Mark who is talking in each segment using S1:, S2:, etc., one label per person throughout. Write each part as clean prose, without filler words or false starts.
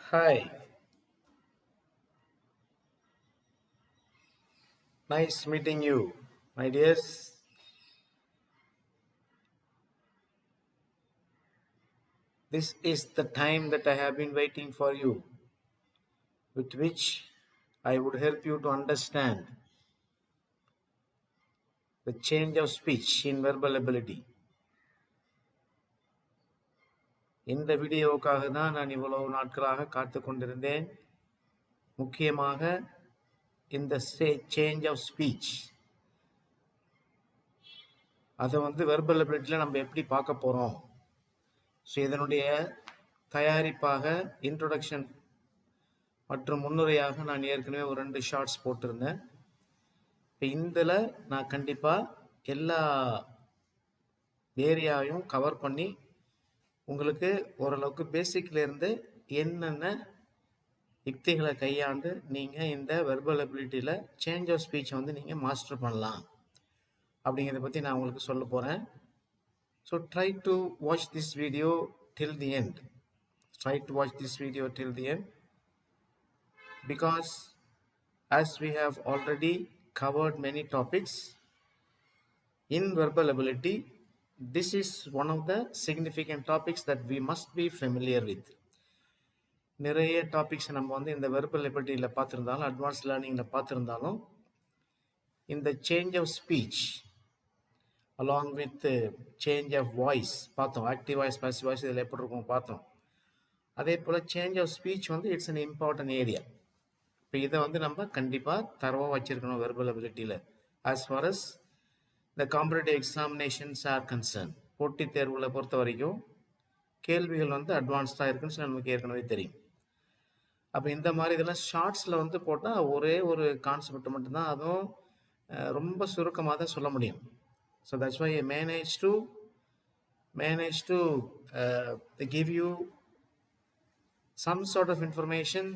S1: Hi, nice meeting you, my dears. This is the time that I have been waiting for you, with which I would help you to understand the change of speech in verbal ability. இந்த வீடியோவுக்காக தான் நான் இவ்வளவு நாட்களாக காத்து கொண்டிருந்தேன். முக்கியமாக இந்த change of speech அதை வெர்பல் அபிலிட்டியில் நம்ம எப்படி பார்க்க போகிறோம். ஸோ இதனுடைய தயாரிப்பாக இன்ட்ரொடக்ஷன் மற்றும் முன்னுரையாக நான் ஏற்கனவே ஒரு 2 ஷார்ட்ஸ் போட்டிருந்தேன். இப்போ இதில் நான் கண்டிப்பாக எல்லா ஏரியாவையும் கவர் பண்ணி உங்களுக்கு ஓரளவுக்கு பேசிக்லேருந்து என்னென்ன யுக்திகளை கையாண்டு நீங்கள் இந்த வெர்பல் அபிலிட்டியில் சேஞ்ச் ஆஃப் ஸ்பீச்சை நீங்கள் மாஸ்டர் பண்ணலாம் அப்படிங்கிறத பற்றி நான் உங்களுக்கு சொல்ல போகிறேன். So try to watch this video till the end. Try to watch this video till the end, because as we have already covered many topics in verbal ability, this is one of the significant topics that we must be familiar with. நிறைய topics நம்ம இந்த verbal எபிலிட்டியில் பார்த்துருந்தாலும் advance லேர்னிங்கில் பார்த்துருந்தாலும் இந்த change of speech along with change of voice பார்த்தோம். Active voice passive voice இதில் எப்படி இருக்கும் பார்த்தோம். அதே போல் change of speech it's an important area. இப்போ இதை நம்ம கண்டிப்பாக தரவாக வச்சுருக்கணும் வெர்பல் அபிலிட்டியில். As far as the competitive examinations are concern, போட்டித் தேர்வுகளை பொறுத்த வரைக்கும் கேள்விகள் அட்வான்ஸ்டாக இருக்குன்னு சொல்லி நமக்கு ஏற்கனவே தெரியும். அப்போ இந்த மாதிரி இதெல்லாம் ஷார்ட்ஸில் போட்டால் ஒரே ஒரு கான்செப்ட் மட்டும்தான், அதுவும் ரொம்ப சுருக்கமாக தான் சொல்ல முடியும். So that's why I manage to give you some sort of information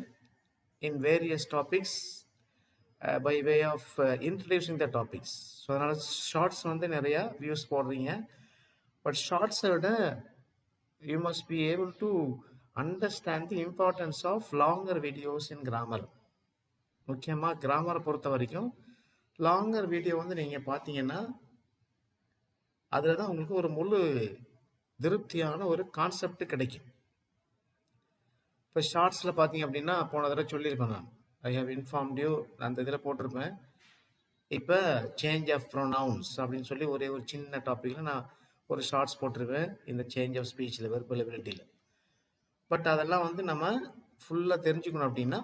S1: in various topics by way of introducing the topics. So அதனால் ஷார்ட்ஸ் நிறையா வியூஸ் போடுறீங்க. பட் ஷார்ட்ஸை விட you must be able to understand the importance of longer videos in grammar. முக்கியமாக கிராமரை பொறுத்த வரைக்கும் longer video நீங்கள் பார்த்தீங்கன்னா அதில் தான் உங்களுக்கு ஒரு முழு திருப்தியான ஒரு கான்செப்ட் கிடைக்கும். இப்போ ஷார்ட்ஸில் பார்த்தீங்க அப்படின்னா போன தடவை சொல்லியிருப்பேன் நான், ஐ ஹவ் இன்ஃபார்ம்ட் யூ, அந்த இதில் போட்டிருப்பேன். இப்போ சேஞ்ச் ஆஃப் ப்ரொனவுன்ஸ் அப்படின்னு சொல்லி ஒரே ஒரு சின்ன டாப்பிக்கில் நான் ஒரு ஷார்ட்ஸ் போட்டிருப்பேன் இந்த சேஞ்ச் ஆஃப் ஸ்பீச்சில் வெர்பல் எபிலிட்டியில். பட் அதெல்லாம் நம்ம ஃபுல்லாக தெரிஞ்சுக்கணும் அப்படின்னா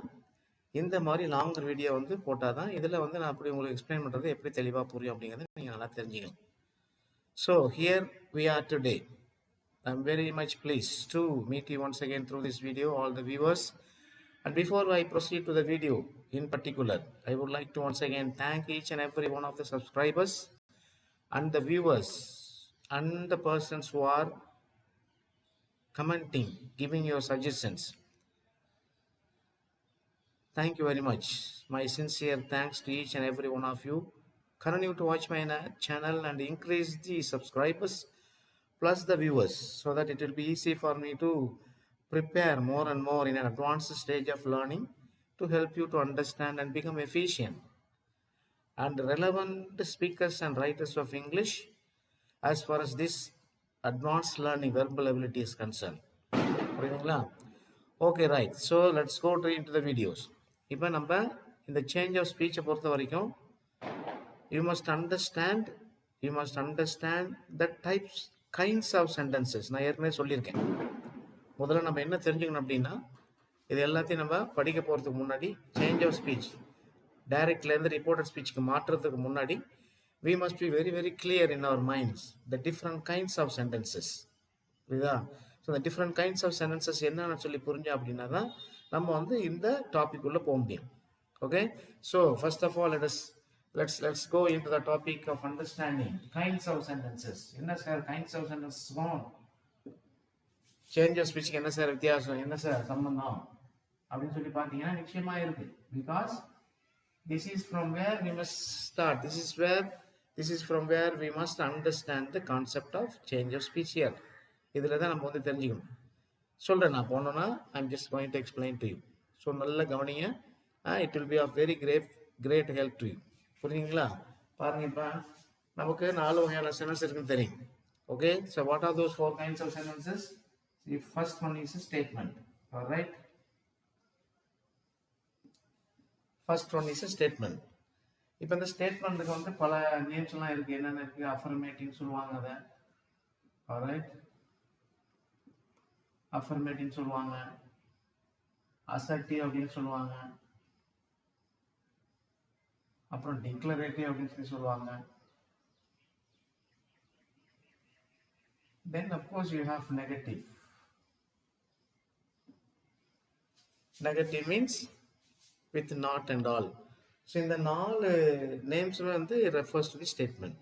S1: இந்த மாதிரி லாங்கர் வீடியோ போட்டால் தான் இதில் நான் அப்படி உங்களுக்கு எக்ஸ்பிளைன் பண்ணுறது எப்படி தெளிவாக புரியும் அப்படிங்கிறத நீங்கள் நல்லா தெரிஞ்சுக்கணும். So here we are today. I'm very much pleased to meet you once again through this video, all the viewers. And before I proceed to the video in particular, I would like to once again thank each and every one of the subscribers and the viewers and the persons who are commenting, giving your suggestions. Thank you very much. My sincere thanks to each and every one of you. Continue to watch my channel and increase the subscribers plus the viewers, so that it will be easy for me to prepare more and more in an advanced stage of learning to help you to understand and become efficient and relevant speakers and writers of English as far as this advanced learning verbal ability is concerned. Okay, right. So let's go into the videos. இப்போ நம்ம இந்த change of ஸ்பீச்சை பொறுத்த வரைக்கும் you must understand the kinds of sentences. நான் ஏற்கனவே சொல்லியிருக்கேன். முதல்ல நம்ம என்ன தெரிஞ்சுக்கணும் அப்படின்னா, இது எல்லாத்தையும் நம்ம படிக்க போகிறதுக்கு முன்னாடி சேஞ்ச் ஆஃப் ஸ்பீச் டைரக்ட்லேருந்து ரிப்போர்ட்டட் ஸ்பீச்சுக்கு மாற்றுறதுக்கு முன்னாடி we must be very very clear in our minds the different kinds of sentences. புரியுதா? So the different kinds of sentences என்னன்னு சொல்லி புரிஞ்சோம் அப்படின்னா தான் நம்ம இந்த டாபிக் உள்ள போக முடியும். Okay, so first of all let's go into the topic of understanding kinds of sentences. என்ன sir kinds of sentences change of ஸ்பீச்சுக்கு என்ன சார் வித்தியாசம், என்ன சார் சம்பந்தம் அப்படின்னு சொல்லி பார்த்தீங்கன்னா நிச்சயமா இருக்கு. Because this is from where we must start. This is from where we must understand the concept of change of speech here. இதில் தான் நம்ம தெரிஞ்சுக்கணும். சொல்கிறேன் நான் போனோன்னா I'm just going to explain to you. So நல்ல கவனிங்க. It will be of very great help to you. புரியுங்களா? பாருங்க, இப்போ நமக்கு 4 வகையான சென்டென்ஸ் இருக்குன்னு தெரியும். Okay, so what are those 4 kinds of sentences? The first one is a statement. All right, first one is a statement. இப்போ இந்த ஸ்டேட்மெண்ட்டுக்கு வந்து பல நேம்ஸ்லாம் இருக்குது. என்னென்ன இருக்குது? அஃபர்மேட்டிவ்னு சொல்லுவாங்க அதை. ஆல்ரைட், அஃபர்மேட்டிவ்னு சொல்லுவாங்க, அசர்ட்டிவ் அப்படின்னு சொல்லுவாங்க, அப்புறம் டிக்ளரேட்டிவ் அப்படின்னு சொல்லி சொல்லுவாங்க. Then of course you have negative. Negative means with not and all. So இந்த 4 நேம்ஸ் வந்து refers to the statement.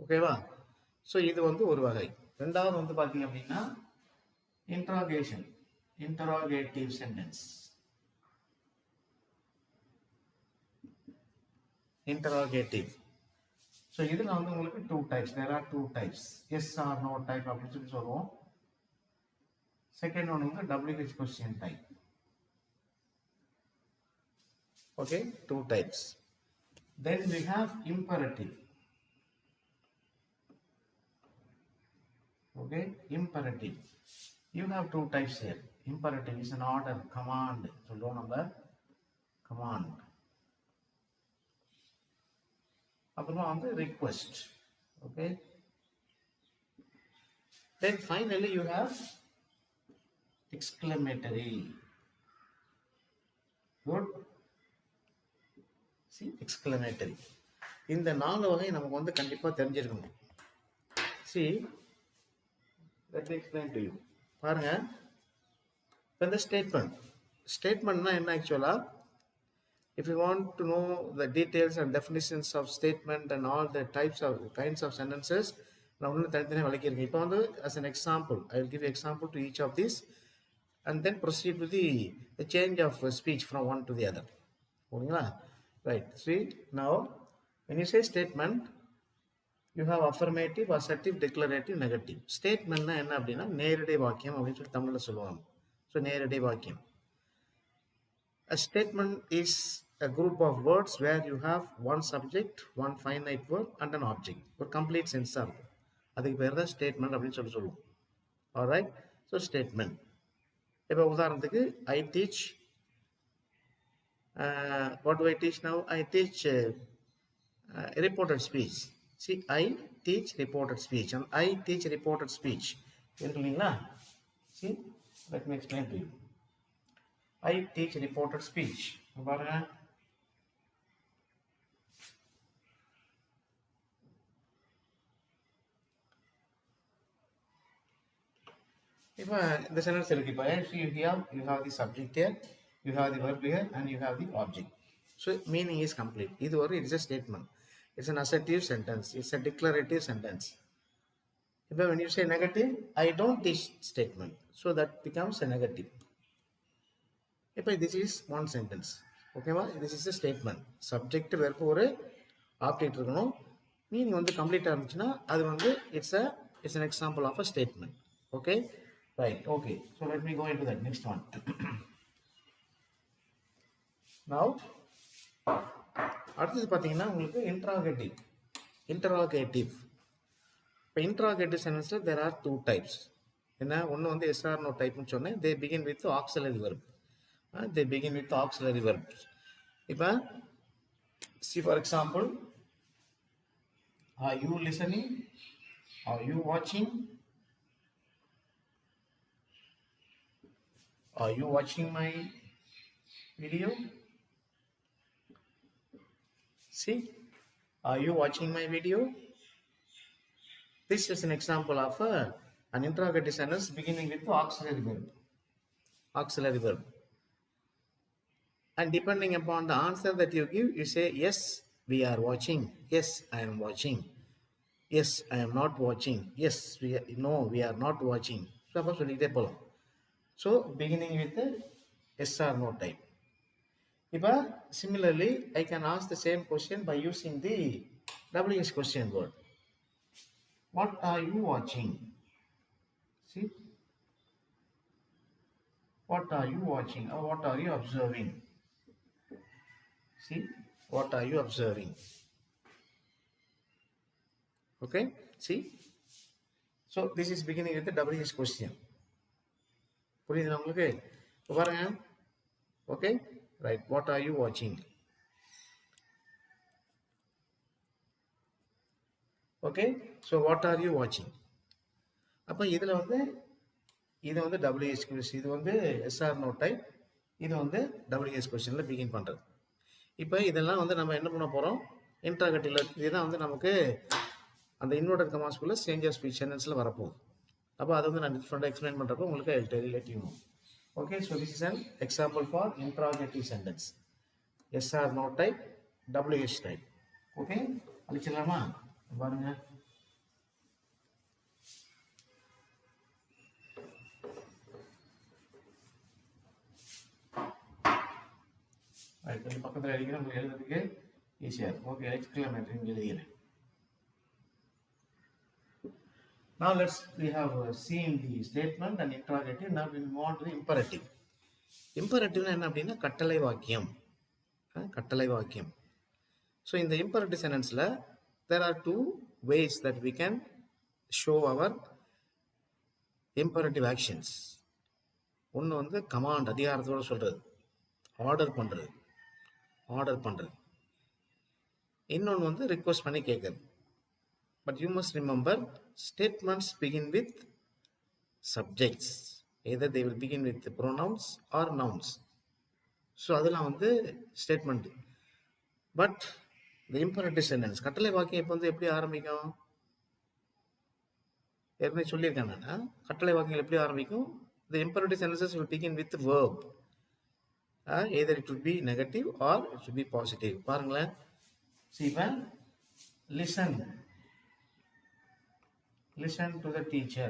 S1: ஓகேவா? ஸோ இது வந்து ஒரு வகை. ரெண்டாவது வந்து பார்த்தீங்க அப்படின்னா interrogation, interrogative sentence. Interrogative. So இதில் வந்து உங்களுக்கு 2 types. There are 2 types. Yes or no type அப்படின்னு சொல்லி சொல்லுவோம். செகண்ட் ஒன் வந்து WH question type. Okay, 2 types. Then we have imperative. Okay, imperative. You have 2 types here. Imperative is an order, command. So low number command. அப்புறமா வந்து request. Okay. Then finally you have exclamatory. Good. See, exclamatory. இந்த 4 வகை நமக்கு வந்து கண்டிப்பாக தெரிஞ்சிருக்கணும். See, let me explain to you. பாருங்க, இப்போ இந்த ஸ்டேட்மெண்ட்னா என்ன ஆக்சுவலாக? If you want to know the details and definitions of statement and all the kinds of sentences, நான் ஒன்று தனித்தனியாக விளக்கியிருக்கேன். இப்போ வந்து as an example, I will give you example to each of these and then proceed with the change of speech from one to the other. ஓகேங்களா? Right. See, now when you say statement, you have affirmative, assertive, declarative, negative. Statementனா என்ன அப்படின்னா நேரடி வாக்கியம் அப்படின்னு சொல்லி தமிழில் சொல்லுவாங்க. So நேரடி வாக்கியம். A statement is a group of words where you have one subject, one finite verb and an object. ஒரு complete sense இருக்கும். அதுக்கு பேர் தான் ஸ்டேட்மெண்ட் அப்படின்னு சொல்லி சொல்லுவோம். Alright, so statement. இப்போ உதாரணத்துக்கு I teach. What do I teach now? I teach reported speech. See, I teach reported speech and I teach reported speech. இருக்குங்களா? See, let me explain to you. I teach reported speech. பாருங்க, இப்போ இந்த sentence இருக்கு. இப்போ you have the subject here, you have the verb here and you have the object. So meaning is complete. இது ஒரு it's a statement. It's an assertive sentence. It's a declarative sentence. If when you say negative, I don't teach statement, so that becomes a negative. If this is one sentence, okay, this is a statement. Subject verb ஒரு object இருக்கணும். Meaning வந்து கம்ப்ளீட்டாக இருந்துச்சுன்னா அது வந்து it's an example of a statement. Okay, right. Okay, so let me go into that next one. Now அடுத்தது பார்த்தீங்கன்னா உங்களுக்கு இன்டராகேட்டிவ். இப்போ இன்டராகேட்டிவ் சென்டென்ஸில் there are 2 types. என்ன, ஒன்று வந்து எஸ் ஆர் நோ டைப்னு சொன்னேன். they begin with auxiliary verb. They begin with auxiliary verbs. இப்போ see, for example, are you listening? Are you watching? Are you watching my video? See, are you watching my video? This is an example of an interrogative sentence beginning with the auxiliary verb. Auxiliary verb. And depending upon the answer that you give, you say, yes, we are watching. Yes, I am watching. Yes, I am not watching. Yes, no, we are not watching. So, beginning with the yes or no type. Similarly, I can ask the same question by using the WH question word. What are you watching? See, What are you watching or what are you observing? See, what are you observing? Okay, see. So this is beginning with the WH question. புரியுதுங்களா உங்களுக்கு? பாருங்க. Okay, right. What are you watching? Okay, so what are you watching? அப்போ இதில் வந்து இது வந்து WH question, இது வந்து SR நோ டைப், இது வந்து WH கொஸ்டினில் பிகின் பண்ணுறது. இப்போ இதெல்லாம் வந்து நம்ம என்ன பண்ண போகிறோம், இன்ட்ராகட்டிவ்ல இதுதான் வந்து நமக்கு அந்த இன்வெர்டட் கமாஸ்குள்ள சேஞ்ச் ஆஃப் ஸ்பீச் சென்டென்ஸில் வரப்போகுது. அப்போ அதை வந்து நான் டிஃப்ரெண்டாக எக்ஸ்பிளைன் பண்ணுறப்போ உங்களுக்கு I will let you know. Okay, so this is an example for interrogative sentence. Yes or no type, WH type. ஓகே, அழிச்சிடலாமா? பாருங்க. கொஞ்சம் பக்கத்தில் அடிக்கிறேன், உங்களுக்கு எழுதுறதுக்கு ஈஸியாக இருக்கும். ஓகே, எக்ஸ்கிளமேட்டரி எழுதிக்கிறேன். Now we have seen the statement and interrogative. Now we move on to the imperative. Imperative என்ன அப்படின்னா கட்டளை வாக்கியம். கட்டளை வாக்கியம். So in the imperative sentenceல there are two ways that we can show our imperative actions. ஒன்று வந்து command, அதிகாரத்தோடு சொல்றது, ஆர்டர் பண்றது. இன்னொன்று வந்து ரிக்வெஸ்ட் பண்ணி கேட்கறது. But you must remember, statements begin with subjects. Either they will begin with pronouns or nouns. So அதெல்லாம் வந்து statement. But the imperative sentence, கட்டளை வாக்கியம் இப்போ வந்து எப்படி ஆரம்பிக்கும்? ஏற்கனவே சொல்லியிருக்கேன் நான். கட்டளை வாக்கியங்கள் எப்படி ஆரம்பிக்கும்? The imperative sentences will begin with verb. Either it will be negative or it should be positive. பாருங்களேன். See, when listen to the teacher.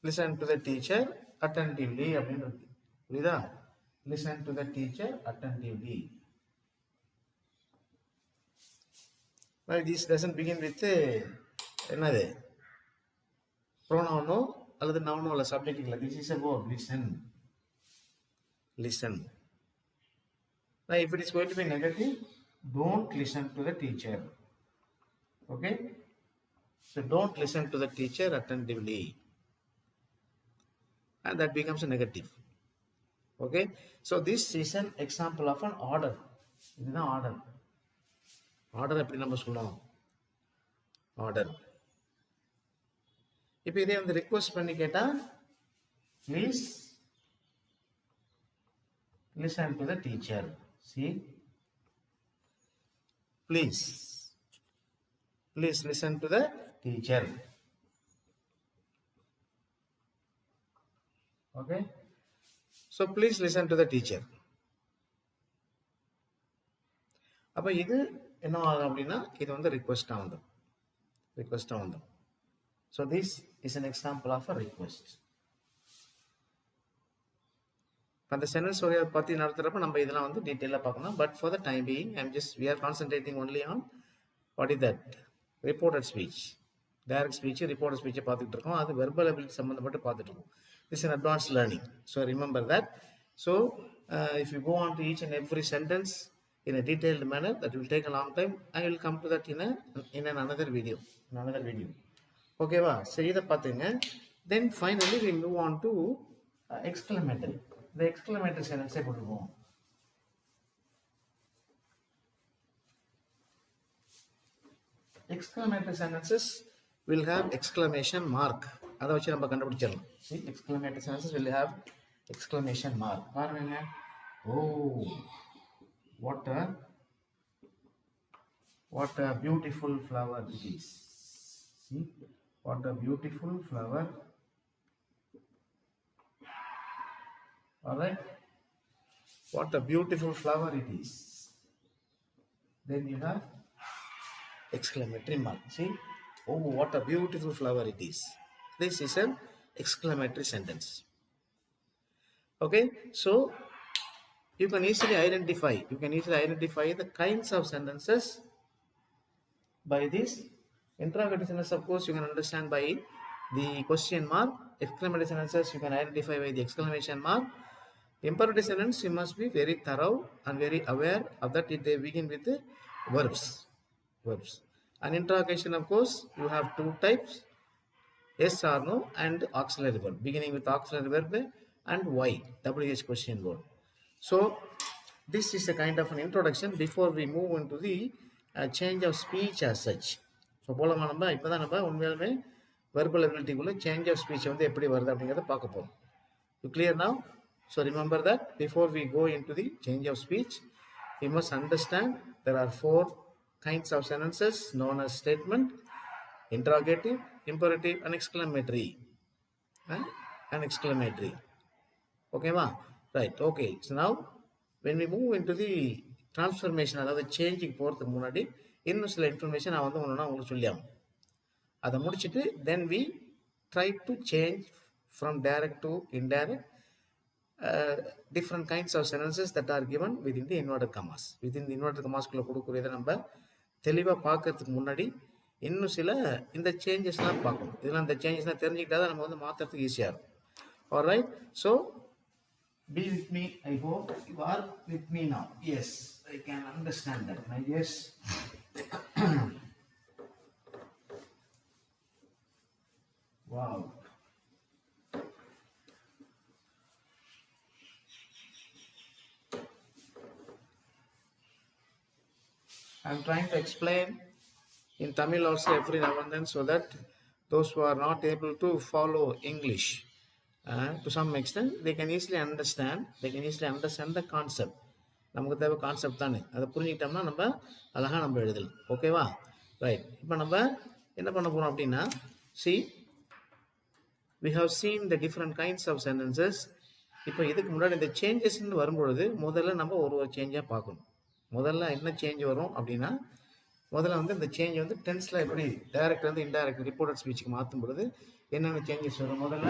S1: Listen to the teacher attentively அப்படின்னு இருக்கு. புரியுதா? Listen to the teacher attentively. Now this doesn't begin with என்னது, pronoun அல்லது noun அல்ல subject இல்ல. This is a verb. Listen. Now if it is going to be negative, don't listen to the teacher. Okay, so don't listen to the teacher attentively, and that becomes a negative. Okay, so this is an example of an order. இதுதான் order எப்படி நம்ம சொல்லலாம், order. இப்போ இதே வந்து request பண்ணி கேட்டா, please listen to the teacher. See, please listen to the teacher. Okay, so please listen to the teacher. அப்ப இது என்ன ஆகும் அப்படின்னா, இது வந்து ரிக்வெஸ்டா வந்துடும். So this is an example of a request. அந்த சென்டென்ஸ் வகையை பற்றி நடத்துகிறப்ப நம்ம இதெல்லாம் வந்து டீட்டெயிலாக பார்க்கணும். But for the time being we are concentrating only on what is that reported speech. Direct speech, reported ஸ்பீச்சை பார்த்துட்டு இருக்கோம். அது வெர்பல் அபிலிட்டி சம்மந்தப்பட்டு பார்த்துட்டு இருக்கோம். This is an advanced learning. So remember that. So if you go on to each and every sentence in a detailed manner, that will take a long time. I will come to that in another video. ஓகேவா? சரி, இதை பார்த்துங்க. Then finally we move on to exclamatory. The exclamatory sentence கொடுப்போம். Exclamatory sentences will have exclamation mark. அதை வச்சு நம்ம கண்டுபிடிச்சிடலாம். See, exclamatory sentences will have exclamation mark. பாருங்க. Oh, what a beautiful flower it is. See, what a beautiful flower. All right, what a beautiful flower it is. Then you have exclamatory mark. See, oh, what a beautiful flower it is. This is an exclamatory sentence. Okay, so you can easily identify the kinds of sentences by this interrogative sentence. Of course, you can understand by the question mark. Exclamation sentences you can identify by the exclamation mark. Imperative sentence, you must be very thorough and very aware of that. They begin with the verbs. An interrogation, of course, you have two types, yes or no and auxiliary verb, beginning with auxiliary verb and why, WH question word. So this is a kind of an introduction before we move into the change of speech as such. So போலமா நம்ம இப்போ தான் நம்ம உண்மையாலுமே verbal எபிலிட்டிக்குள்ளே change of speech வந்து எப்படி வருது அப்படிங்கிறத பார்க்க போகிறோம். You clear now? So remember that before we go into the change of speech, you must understand there are 4 kinds of sentences known as statement, interrogative, imperative and exclamatory. Okay ma? Right. Okay. So now when we move into the transformation, அதாவது changing போகிறதுக்கு முன்னாடி இன்னும் சில information நான் வந்து ஒன்றுனா உங்களுக்கு சொல்லியாகும். அதை முடிச்சுட்டு then we try to change from direct to indirect different kinds of sentences that are given within the inverted commas. Within the inverted commasக்குள்ள கொடுக்குறதை நம்ம தெளிவாக பார்க்கறதுக்கு முன்னாடி இன்னும் சில இந்த சேஞ்சஸ்லாம் பார்க்கணும். இதெல்லாம் இந்த சேஞ்சஸ்லாம் தெரிஞ்சுக்கிட்டா தான் நம்ம வந்து மாற்றுறதுக்கு ஈஸியாக இருக்கும். Alright, so be with me. I hope you are with me now. Yes, I can understand that. Yes. Wow. I'm trying to explain in Tamil also every now and then so that those who are not able to follow English to some extent they can easily understand the concept. நமக்கு தேவை concept தானே, அதை புரிஞ்சுக்கிட்டோம்னா நம்ம அழகாக நம்ம எழுதலாம். ஓகேவா? Right. இப்போ நம்ம என்ன பண்ண போகிறோம் அப்படின்னா, see we have seen the different kinds of sentences. இப்போ இதுக்கு முன்னாடி இந்த சேஞ்சஸ்ன்னு வரும்பொழுது முதல்ல நம்ம ஒரு சேஞ்சாக பார்க்கணும். முதல்ல என்ன சேஞ்ச் வரும் அப்படின்னா, முதல்ல வந்து இந்த சேஞ்ச் வந்து டென்ஸில் எப்படி டைரக்ட் வந்து இன்டைரக்ட் ரிப்போர்ட்டட் ஸ்பீச்சுக்கு மாற்றும் பொழுது என்னென்ன சேஞ்சஸ் வரும். முதல்ல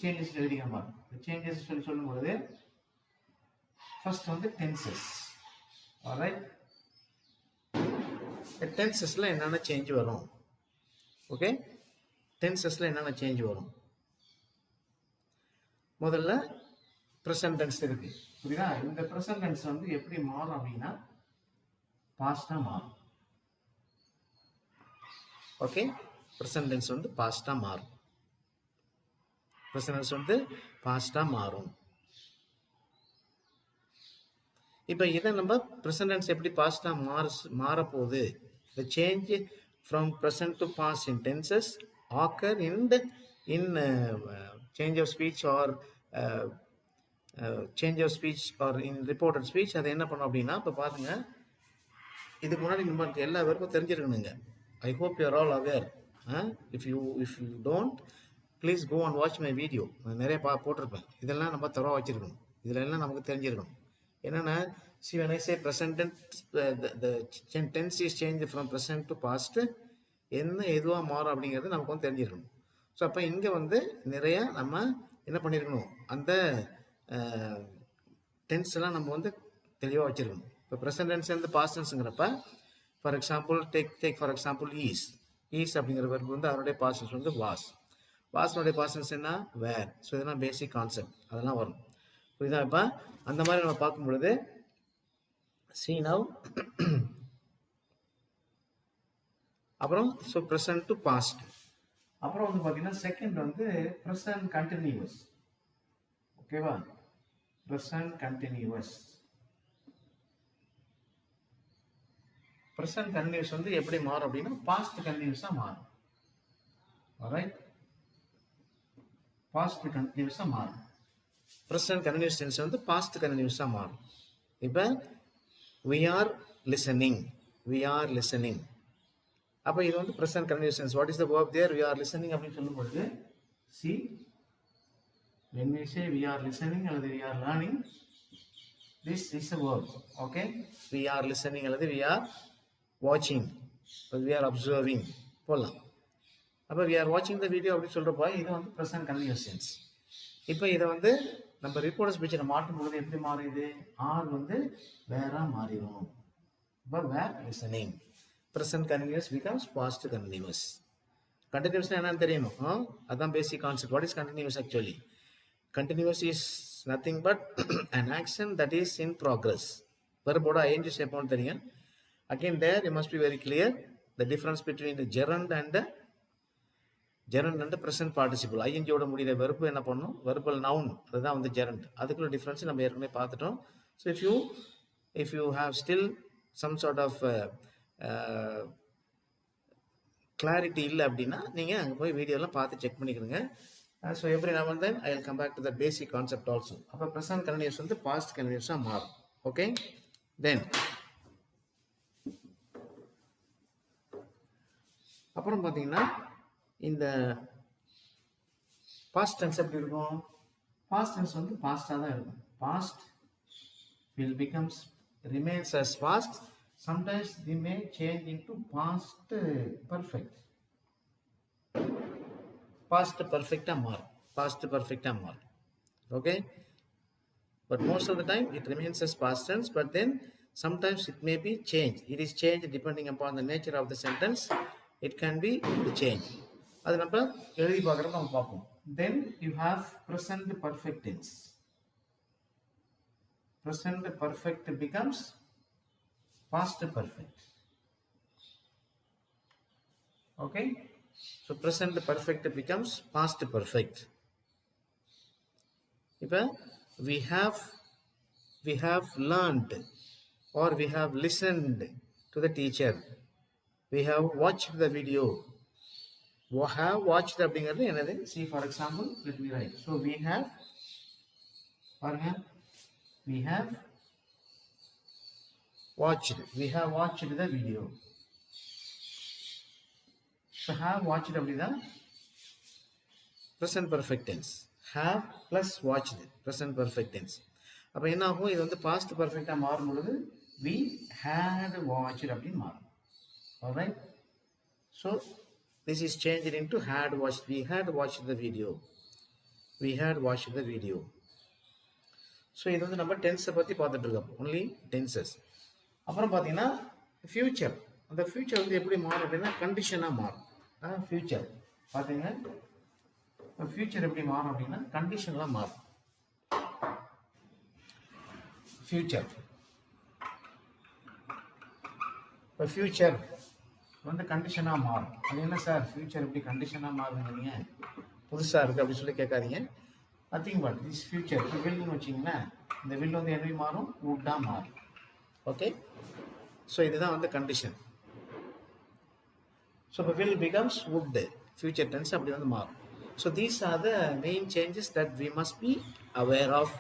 S1: சேஞ்சஸ் எழுதிக்கிற மாதிரி சேஞ்சஸ் சொல்லும் பொழுது ஃபர்ஸ்ட் வந்து டென்சஸ். ஆல்ரைட், டென்சஸில் என்னென்ன சேஞ்ச் வரும். ஓகே, டென்சஸில் என்னென்ன சேஞ்ச் வரும். முதல்ல ப்ரெசன்ட் டென்ஸ் இருக்கு, புரியுதா? இந்த ப்ரெசன்ட் டென்ஸ் வந்து எப்படி மாறும் அப்படின்னா பாஸ்டா மாறும். ஓகே, ப்ரெசன்ட் டென்ஸ் வந்து பாஸ்டா மாறும். ப்ரெசன்ட் டென்ஸ் வந்து பாஸ்டா மாறும். இப்போ இதை நம்ம ப்ரெசன்ட் டென்ஸ் எப்படி பாஸ்டா மாறப்போகுது. The change from present to past in tenses occur in change of speech or change of speech or in reported speech. அதை என்ன பண்ணோம் அப்படின்னா, இப்போ பாருங்க, இதுக்கு முன்னாடி நம்ம எல்லா பேருக்கும் தெரிஞ்சிருக்கணுங்க. I hope you are all aware. If you don't, please go and watch my video. நான் நிறைய போட்டிருப்பேன். இதெல்லாம் நம்ம தரவா வச்சிருக்கணும். இதில் எல்லாம் நமக்கு தெரிஞ்சிருக்கணும். என்னென்னா, see when I say present tense, the tense is changed from present to past, என்ன எதுவாக மாறும் அப்படிங்கிறது நமக்கு வந்து தெரிஞ்சிருக்கணும். ஸோ அப்போ இங்கே வந்து நிறையா நம்ம என்ன பண்ணியிருக்கணும், அந்த டென்ஸ் எல்லாம் நம்ம வந்து தெளிவாக வச்சுருக்கணும். இப்போ ப்ரெசன்ட் டென்ஸ் வந்து பாஸ்ட் டென்ஸுங்கிறப்ப for example take for example is அப்படிங்கிற வெர்பு வந்து அதனுடைய பாஸ்ட் டென்ஸ் வந்து வாஸ்னுடைய பாஸ்ட் டென்ஸ் என்ன வேர். ஸோ இதெல்லாம் பேசிக் கான்செப்ட், அதெல்லாம் வரும், புரியுதா? இப்போ அந்த மாதிரி நம்ம பார்க்கும் பொழுது see now அப்புறம் ஸோ ப்ரெசன்ட் டு பாஸ்ட். அப்புறம் வந்து பார்த்தீங்கன்னா செகண்ட் வந்து ப்ரெசன்ட் கண்டினியூஸ். ஓகேவா? Present continuous. ப்ரெசன்ட் கண்டினியூஸ் வந்து எப்படி மாறும் அப்படின்னா பாஸ்ட் கண்டினியூஸாக மாறும். ஆல்ரைட், பாஸ்ட் கண்டினியூஸாக மாறும். ப்ரெசன்ட் கண்டினியூஸ் டென்ஸ் வந்து பாஸ்ட் கண்டினியூஸாக மாறும். இப்போ we are listening. அப்போ இது வந்து present continuous tense. What is the verb there? we are listening அப்படின்னு சொல்லும்போது see when we say we are listening அல்லது we are learning, this is a verb. okay, we are listening அல்லது we are watching, we are observing போடலாம். அப்போ we are watching the video அப்படின்னு சொல்கிறப்போ இது வந்து ப்ரெசன்ட் கண்டினியூஸ் டென்ஸ். இப்போ இதை வந்து நம்ம ரிப்போர்ட் ஸ்பீச்சில் மாற்றும் பொழுது எப்படி மாறிடுது, ஆர் வந்து வேறா மாறிடும். இப்போ were listening, present continuous becomes past continuous. Continuous என்னன்னு தெரியணும். அதான் basic concept. What is continuous actually? Continuous is nothing but an action that is in progress. Verb-ஓட ing shape-னு தெரியும். Again there you must be very clear the difference between the gerund and the present participle. ing ஓட முடியற verb என்ன பண்ணும்? verbal noun. அதுதான் வந்து gerund. அதுக்குள்ள difference நம்ம ஏற்கனவே பார்த்துட்டோம். So if you have still some sort of clarity இல்லை அப்படின்னா நீங்கள் அங்கே போய் வீடியோலாம் பார்த்து செக் பண்ணிக்கிறீங்க. So every now and then I will come back to the basic concept also. அப்போ present continuous வந்து past continuous மாறும். Okay, then அப்புறம் பார்த்தீங்கன்னா இந்த past tense எப்படி இருக்கும்? past tense வந்து பாஸ்டாக தான் இருக்கும். past will remains as past. Sometimes they may change into past perfect. past perfect மாறும். past perfect மாறும். Okay, but most of the time it remains as past tense, but then sometimes it may be changed. It is changed depending upon the nature of the sentence. It can be changed. அது நம்ம எழுதி பார்க்குறோம், நம்ம பார்ப்போம். Then you have present perfect tense. Present perfect becomes past perfect. Okay, so present perfect becomes past perfect. இப்போ we have learned or we have listened to the teacher. We have watched the video. We have watched அப்படிங்கிறது என்னது? See, for example, let me write. So we have watched the video. So have watched அப்படிதான் present perfect tense. have plus watched present perfect tense. அப்போ என்ன ஆகும்? இது வந்து past perfect மாறும் பொழுது we had watched அப்படின்னு மாறும். Alright, so this is changed into had watched. We had watched the video. So இது வந்து நம்ம டென்ஸை பற்றி பார்த்துட்டு இருக்கோம். only tenses. அப்புறம் பார்த்தீங்கன்னா ஃபியூச்சர். அந்த ஃபியூச்சர் வந்து எப்படி மாறும் அப்படின்னா கண்டிஷனாக மாறும். ஃபியூச்சர் பார்த்தீங்கன்னா ஃபியூச்சர் எப்படி மாறும் அப்படின்னா கண்டிஷன்லாம் மாறும். ஃபியூச்சர் இப்போ ஃபியூச்சர் வந்து கண்டிஷனாக மாறும். அது என்ன சார் ஃபியூச்சர் எப்படி கண்டிஷனாக மாறுங்கிறீங்க, புதுசாக இருக்குது அப்படின்னு சொல்லி கேட்காதீங்க. Nothing but this future. இப்போ வில்லுன்னு வச்சிங்களேன், இந்த வில் வந்து எப்படி மாறும்? வுட்டாக மாறும். ஓகே, ஸோ இதுதான் வந்து கண்டிஷன். ஸோ இப்போ will becomes would, future tense அப்படி வந்து மாறும். So these are the main changes that we must be aware of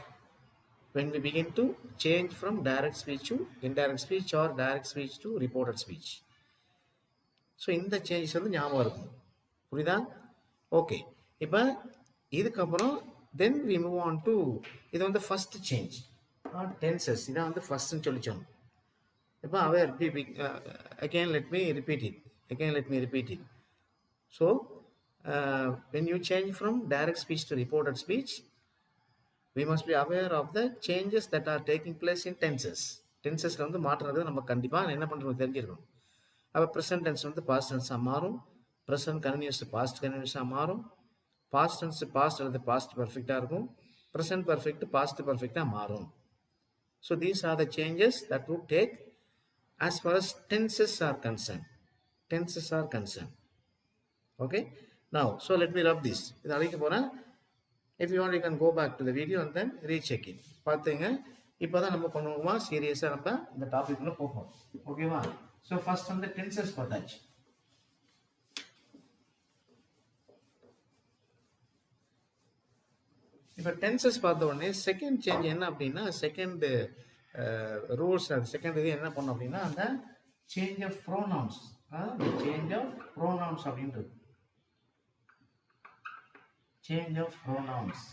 S1: when we begin to change from direct speech to indirect speech or direct speech to reported speech. So இந்த changes வந்து ஞாபகம் இருக்கும். புரியுதா? Okay, இப்போ இதுக்கப்புறம் then we move on to இது வந்து first change tenses. இதான் வந்து ஃபர்ஸ்ட்னு சொல்லிச்சோம். இப்போ aware again let me repeat it. So when you change from direct speech to reported speech, we must be aware of the changes that are taking place in tenses. டென்சஸில் வந்து மாற்றுறது நம்ம கண்டிப்பாக என்ன பண்ணுறது தெரிஞ்சிருக்கணும். அப்போ ப்ரெசன்ட் டென்ஸ் வந்து past டென்ஸாக மாறும், ப்ரெசன்ட் கன்டினியூஸ் பாஸ்ட் கன்டினியூஸாக மாறும், பாஸ்ட் டென்ஸ் பாஸ்ட் அல்லது பாஸ்ட் பர்ஃபெக்டாக இருக்கும், ப்ரெசன்ட் பர்ஃபெக்ட் பாஸ்ட் பர்ஃபெக்டாக மாறும். So these are the changes that would take as far as tenses are concerned. Okay, now so let me rub this. இது அழைக்க போகிறேன். If you want, you can go back to the video and then recheck it. பார்த்துங்க, இப்போ தான் நம்ம பண்ணுவோமா சீரியஸாக நம்ம இந்த டாபிக்ல போகணும். ஓகேவா? ஸோ ஃபர்ஸ்ட் வந்து டென்சஸ் பார்த்தாச்சு. இப்போ டென்சஸ் பார்த்த உடனே செகண்ட் சேஞ்ச் என்ன அப்படின்னா, செகண்ட் ரூல்ஸ் செகண்ட் இது என்ன பண்ணோம் அப்படின்னா அந்த சேஞ்ச் ஆஃப் ப்ரோனவுன்ஸ். அப்படின்றது சேஞ்ச் ஆஃப் ப்ரோனவுன்ஸ்.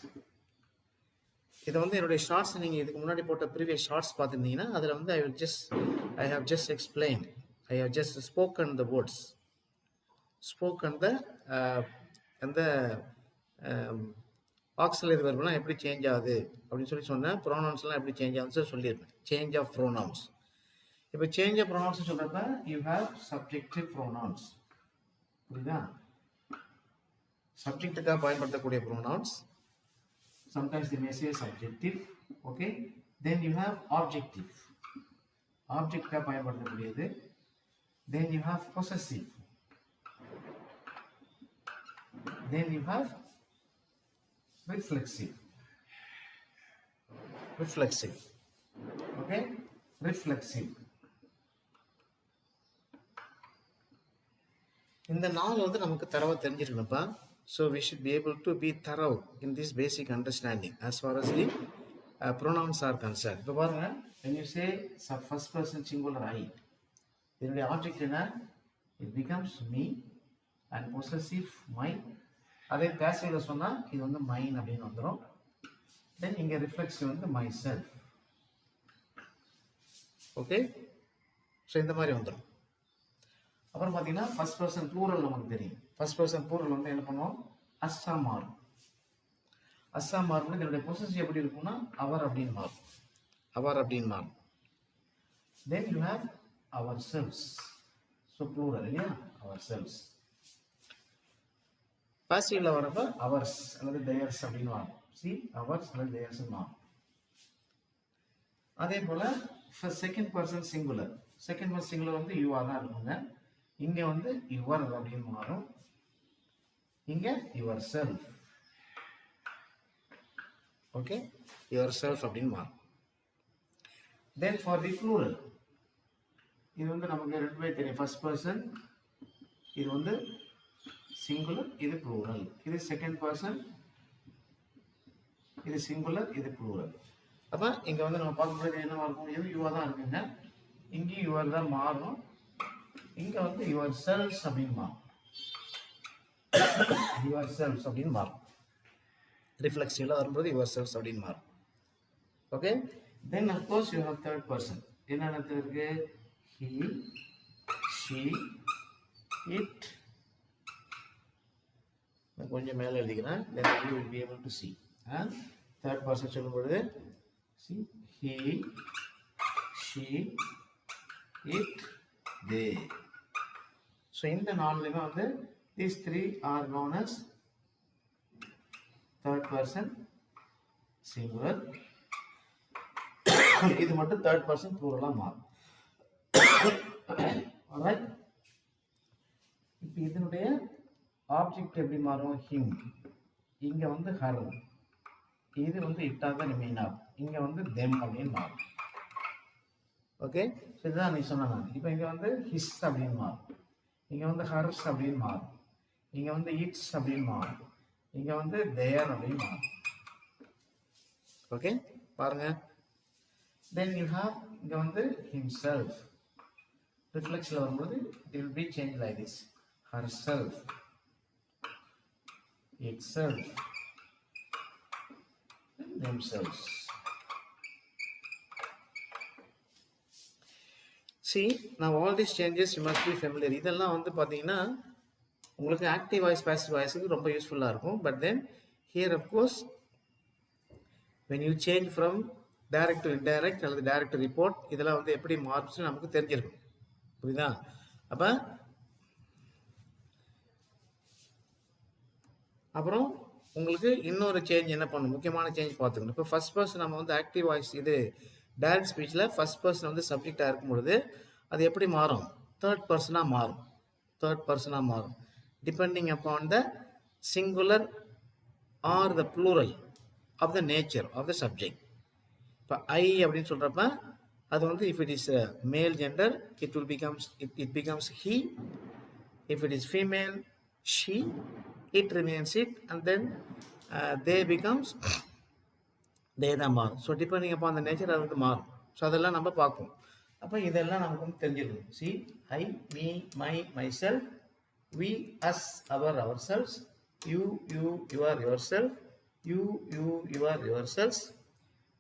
S1: இதை வந்து என்னுடைய ஷார்ட்ஸ் நீங்கள் இதுக்கு முன்னாடி போட்ட ப்ரீவியஸ் ஷார்ட்ஸ் பார்த்துருந்தீங்கன்னா அதில் வந்து I have just explained, I have just spoken the words, அந்த ஆக்சிலரி வெர்ப்லாம் எப்படி சேஞ்ச் ஆகுது அப்படின்னு சொல்லி சொன்னேன். ப்ரோனவுன்ஸ்லாம் எப்படி சேஞ்ச் ஆகுதுன்னு சொல்லியிருப்பேன். Change of pronouns. இப்போ சேஞ்ச் ஆஃப் ப்ரோனவுன்ஸ் சொல்கிறப்ப யூ ஹேவ் சப்ஜெக்டிவ் ப்ரோனவுன்ஸ். புரியுதா? சப்ஜெக்ட்டுக்காக பயன்படுத்தக்கூடிய pronouns. Sometimes they may say subjective. Okay. Then you have objective. Objectக்காக பயன்படுத்தக்கூடியது. Then you have possessive. Then you have reflexive. Reflexive. Okay. Reflexive. இந்த நாள் வந்து நமக்கு தரவா தெரிஞ்சிருக்கணும்ப்பா. So we should be able to be thorough in this basic understanding as far as the pronouns are concerned. இப்போ பாருங்க, when you say first person singular I, இதனுடைய object என்ன? It becomes me and possessive my. அதே பேசிவ்ல சொன்னா இது வந்து mine அப்படின்னு வந்துடும். தென் இங்க ரிஃப்ளெக்சிவ் வந்து myself. ஓகே. ஸோ இந்த மாதிரி வந்துடும். அப்புறம் பார்த்தீங்கன்னா ஃபர்ஸ்ட் பர்சன் ப்ளூரல் நமக்கு தெரியும். ஃபர்ஸ்ட் பர்சன் ப்ளூரல் வந்து என்ன பண்ணுவோம்? அஸ்ஸா மாறும். அஸ்ஸா மாறும். இதனுடைய பொசசிவ் எப்படி இருக்கும்னா அவர் அப்படின்னு மாறும். அவர் அப்படின்னு மாறும். Then you have ourselves. So plural இல்லையா? அவர் செல்ஸ். பாசிவ்ல வரப்ப அவர்ஸ் அல்லது தேயர்ஸ் அப்படின்னு மாறும். சி அவர்ஸ் அல்லது தேயர்ஸ் மாறும். அதே போல second person singular. Second person singular வந்து யூ ஆர் தான் இருக்குங்க. இங்க வந்து யுவர் அப்படின்னு மாறும். இங்க your self. Okay. Your self அப்படின்னு மாறும். தென் ஃபார் தி ப்ளூரல், இது வந்து நமக்கு ரெண்டு பேர் தெரியும். ஃபர்ஸ்ட் பர்சன் இது வந்து சிங்குலர், இது ப்ளூரல். இது செகண்ட் பர்சன், இது சிங்குலர், இது ப்ளூரல். அப்ப இங்க வந்து நம்ம பார்க்கும்போது என்னவா இருக்கும்? இது யுவா தான் இருக்குங்க. இங்கேயும் யுவர் தான் மாறும். இங்க வந்து யுவர் செல்ஸ் அப்படின்னு மாறும். யுவர் செல்ஸ் அப்படின்னு மாறும். ரிஃப்ளெக்சிவ்ல வரும்போது யுவர் செல்ஸ் அப்படின்னு மாறும். Okay. Then of course you have third person. என்னென்ன இருக்கு? He, she, it. நான் கொஞ்சம் மேலே எழுதிக்கிறேன். then you will be able to see. Third person சொல்லும்பொழுது see, he, she, it, they. So இந்த நாலுலையுமே வந்து these three are known as third person singular. இது மட்டும் third person plural மாறும். alright. இப்போ இதனுடைய ஆப்ஜெக்ட் எப்படி மாறும்? him. இங்க வந்து her. இது வந்து இட்டா தான் ரிமைன் ஆகும். இங்க வந்து them அப்படின்னு மாறும். ஓகே. இதுதான் நீ சொன்ன நான். இப்போ இங்க வந்து his அப்படின்னு மாறும். இங்க வந்து hers அப்படின்னு மாறும். இங்க வந்து its அப்படின்னு மாறும். இங்க வந்து their அப்படின்னு மாறும். ஓகே. பாருங்க. then you have இங்க வந்து himself. ரிஃப்ளெக்ஸ்ல வரும்போது it will be changed like this. herself, itself, themselves. See, now all these changes you must be familiar. இதெல்லாம் வந்து பார்த்தீங்கன்னா உங்களுக்கு ஆக்டிவ் வாய்ஸ் பாசிவ் வாய்ஸுக்கு ரொம்ப யூஸ்ஃபுல்லாக இருக்கும். But then here of course when you change from direct to indirect அல்லது direct to report, இதெல்லாம் வந்து எப்படி மாறுச்சுன்னு நமக்கு தெரிஞ்சிருக்கும். புரியுதா? அப்போ அப்புறம் உங்களுக்கு இன்னொரு சேஞ்ச் என்ன பண்ணும்? முக்கியமான சேஞ்ச் பார்த்துக்கணும். இப்போ ஃபர்ஸ்ட் பர்சன் நம்ம வந்து ஆக்டிவ் வாய்ஸ் இது டைரக்ட் ஸ்பீச்சில் ஃபர்ஸ்ட் பர்சன் வந்து சப்ஜெக்டாக இருக்கும் பொழுது அது எப்படி மாறும்? தேர்ட் பர்சனாக மாறும். தேர்ட் பர்சனாக மாறும். Depending upon the singular or the plural of the nature of the subject. இப்போ ஐ அப்படின்னு சொல்கிறப்ப அது வந்து if it is male gender it will becomes it becomes he. If it is female she, it remains it, and then they becomes they தான் மாறும். So depending upon the nature அது வந்து மாறும். ஸோ அதெல்லாம் நம்ம பார்ப்போம். அப்போ இதெல்லாம் நமக்கு வந்து தெரிஞ்சிருக்கும். See, I, me, my, myself, we, us, our, ourselves, you, you, your, yourself, you, you, your, yourselves,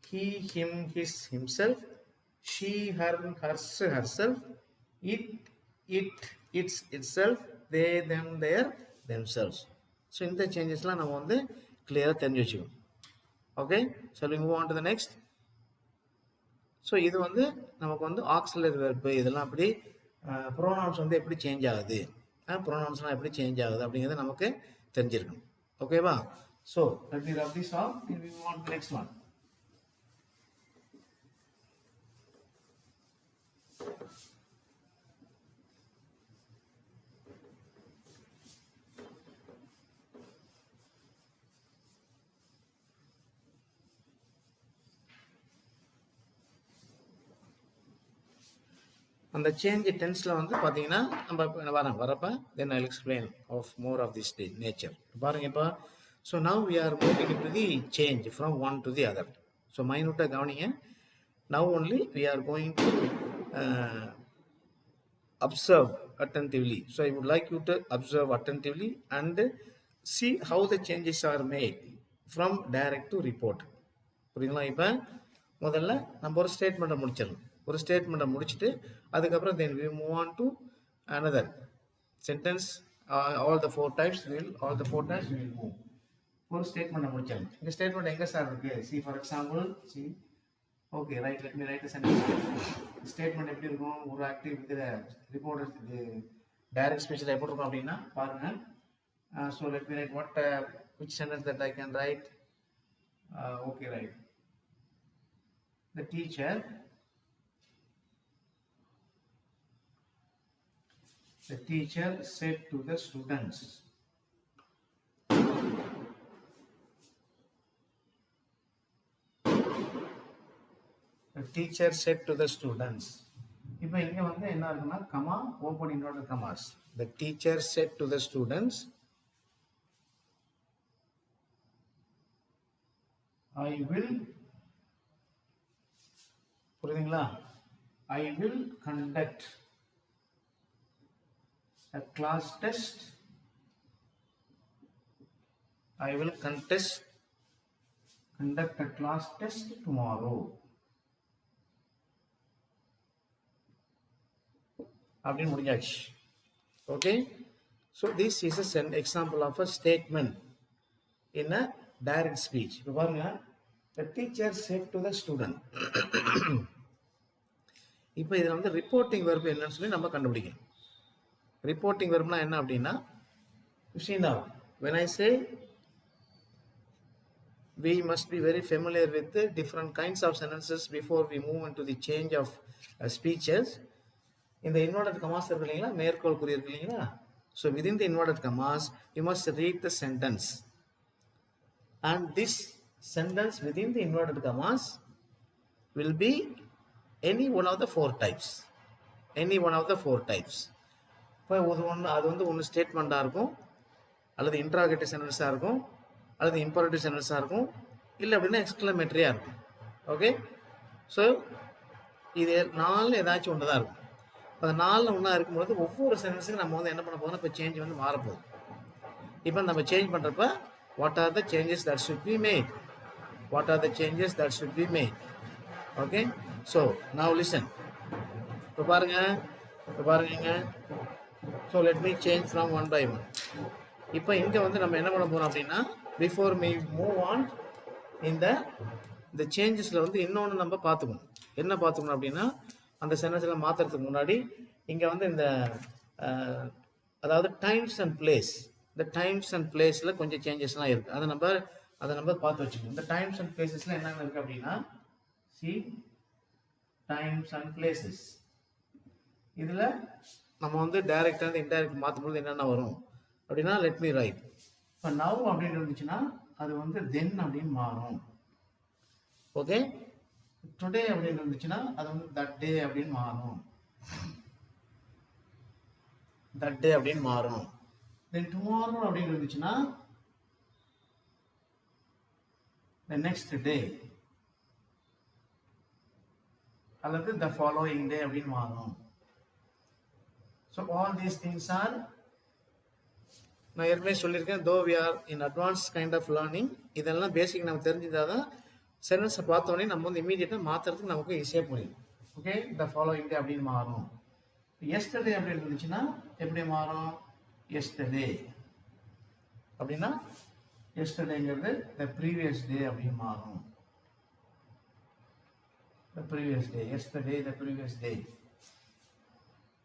S1: he, him, his, himself, she, her, hers, herself, it, its, itself, they, them, their, themselves. So இந்த சேஞ்சஸ்லாம் நம்ம வந்து கிளியராக தெரிஞ்சு வச்சுக்கணும். Okay. So we move on to the next. So இது வந்து நமக்கு வந்து ஆக்சிலரி வெர்பு இதெல்லாம் அப்படி ப்ரோனவுன்ஸ் வந்து எப்படி சேஞ்ச் ஆகுது, ப்ரோனவுன்ஸ்லாம் எப்படி சேஞ்ச் ஆகுது அப்படிங்கிறது நமக்கு தெரிஞ்சிருக்கணும். Okay, ba? So let me rub this off and we move on to the next one. அந்த சேஞ்ச் டென்ஸில் வந்து பார்த்தீங்கன்னா நம்ம வரப்போ then I explain of more of this nature பாருங்க இப்போ. So now we are moving into the change from one to the other. So மைனூட்டாக கவனிங்க. Now only we are going to observe attentively. So I would like you to observe attentively and see how the changes are made from direct to report. புரியுங்களா? இப்போ முதல்ல நம்ம ஒரு ஸ்டேட்மெண்ட்டை முடிச்சிடணும். ஒரு ஸ்டேட்மெண்ட்டை முடிச்சுட்டு அதுக்கப்புறம் then we move on to another sentence. All the four types we will move. ஒரு ஸ்டேட்மெண்ட்டை முடிச்சிடணும். இந்த ஸ்டேட்மெண்ட் எங்கே சார் இருக்கு? See for example, see. Okay, right. Let me write a sentence. Statement எப்படி இருக்கும்? ஒரு ஆக்டிவ் இதில் ரிப்போர்ட் டைரக்ட் ஸ்பீச்சில் எப்படி இருக்கும் அப்படின்னா பாருங்க. So let me write which sentence that I can write. Okay, right. The teacher said to the students. The teacher said to the students. இப்போ இங்க வந்து என்ன இருக்குன்னா comma open inverted Khamas. The teacher said to the students, I will, புரியுதுங்களா? I will conduct a class test. I will conduct a class test tomorrow. அப்படின்னு முடிஞ்சாச்சு. Okay, so this is an example of a statement in a direct speech. இப்போ பாருங்க, the teacher said to the student. இப்போ இதில் வந்து reporting verb என்னன்னு சொல்லி நம்ம கண்டுபிடிக்கணும். ரிப்போர்ட்டிங் வெர்ப்னா என்ன அப்படின்னா, see now when I say we must be very familiar with the different kinds of sentences before we move into the change of speeches. இந்த inverted commas இருக்கு இல்லைங்களா, மேற்கோள் குறி இருக்கு இல்லைங்களா. So within the inverted commas you must read the sentence, and this sentence within the inverted commas will be any one of the four types. இப்போ அது வந்து ஒன்று ஸ்டேட்மெண்ட்டாக இருக்கும், அல்லது இன்ட்ராகேட்டிவ் சென்டென்ஸாக இருக்கும், அல்லது இம்பரேட்டிவ் சென்டென்ஸாக இருக்கும், இல்லை அப்படின்னா எக்ஸ்க்ளமேட்டரியாக இருக்கும். ஓகே, ஸோ இது 4 ஏதாச்சும் ஒன்று தான் இருக்கும். இப்போ 4 ஒன்றா இருக்கும்போது ஒவ்வொரு சென்டென்ஸுக்கும் நம்ம வந்து என்ன பண்ண போகிறோம், இப்போ சேஞ்ச் வந்து மாறப்போகுது. இப்போ நம்ம சேஞ்ச் பண்ணுறப்ப what are the changes that should be made, okay. So now listen. இப்போ பாருங்க. So let me change from one by one. இப்போ இங்கே வந்து நம்ம என்ன பண்ண போகிறோம் அப்படின்னா, பிஃபோர் மீ மூவ் ஆன் இந்த சேஞ்சஸில் வந்து இன்னொன்று நம்ம பார்த்துக்கணும். என்ன பார்த்துக்கணும் அப்படின்னா, அந்த சென்டென்ஸில் மாற்றுறதுக்கு முன்னாடி இங்கே வந்து இந்த அதாவது டைம்ஸ் அண்ட் பிளேஸ், இந்த டைம்ஸ் அண்ட் பிளேஸில் கொஞ்சம் சேஞ்சஸ்லாம் இருக்குது. அதை நம்ம பார்த்து வச்சுக்கணும். இந்த டைம்ஸ் அண்ட் பிளேசஸில் என்னென்ன இருக்குது அப்படின்னா, see டைம்ஸ் அண்ட் பிளேசஸ். இதில் நம்ம வந்து டைரக்டாக இருந்து இன்டைரக்ட் மாற்றும்போது என்னென்ன வரும் அப்படின்னா, லெட் மீ ரைட். இப்போ நவ் அப்படின்னு இருந்துச்சுன்னா அது வந்து தென் அப்படின்னு மாறும். ஓகே, டுடே அப்படின்னு இருந்துச்சுன்னா அது வந்து தட் டே அப்படின்னு மாறும். தென் டுமாரோ அப்படின்னு இருந்துச்சுன்னா the next day அல்லது the following day அப்படின்னு மாறும். So all these things are, நான் ஏற்கனவே சொல்லியிருக்கேன், though we are in advanced kind of learning, இதெல்லாம் பேசிக் நம்ம தெரிஞ்சுதான் தான் சென்டென்ஸை பார்த்தோன்னே நம்ம வந்து இமீடியட்டாக மாற்றுறதுக்கு நமக்கு ஈஸியாக புரியும். ஓகே, த ஃபாலோயிங் டே அப்படின்னு மாறும். எஸ்டர்டே அப்படின்னு இருந்துச்சுன்னா எப்படி மாறும், எஸ்டர்டே அப்படின்னா எஸ்டர்டேங்கிறது த ப்ரீவியஸ் டே அப்படின்னு மாறும். The previous day, yesterday the previous day,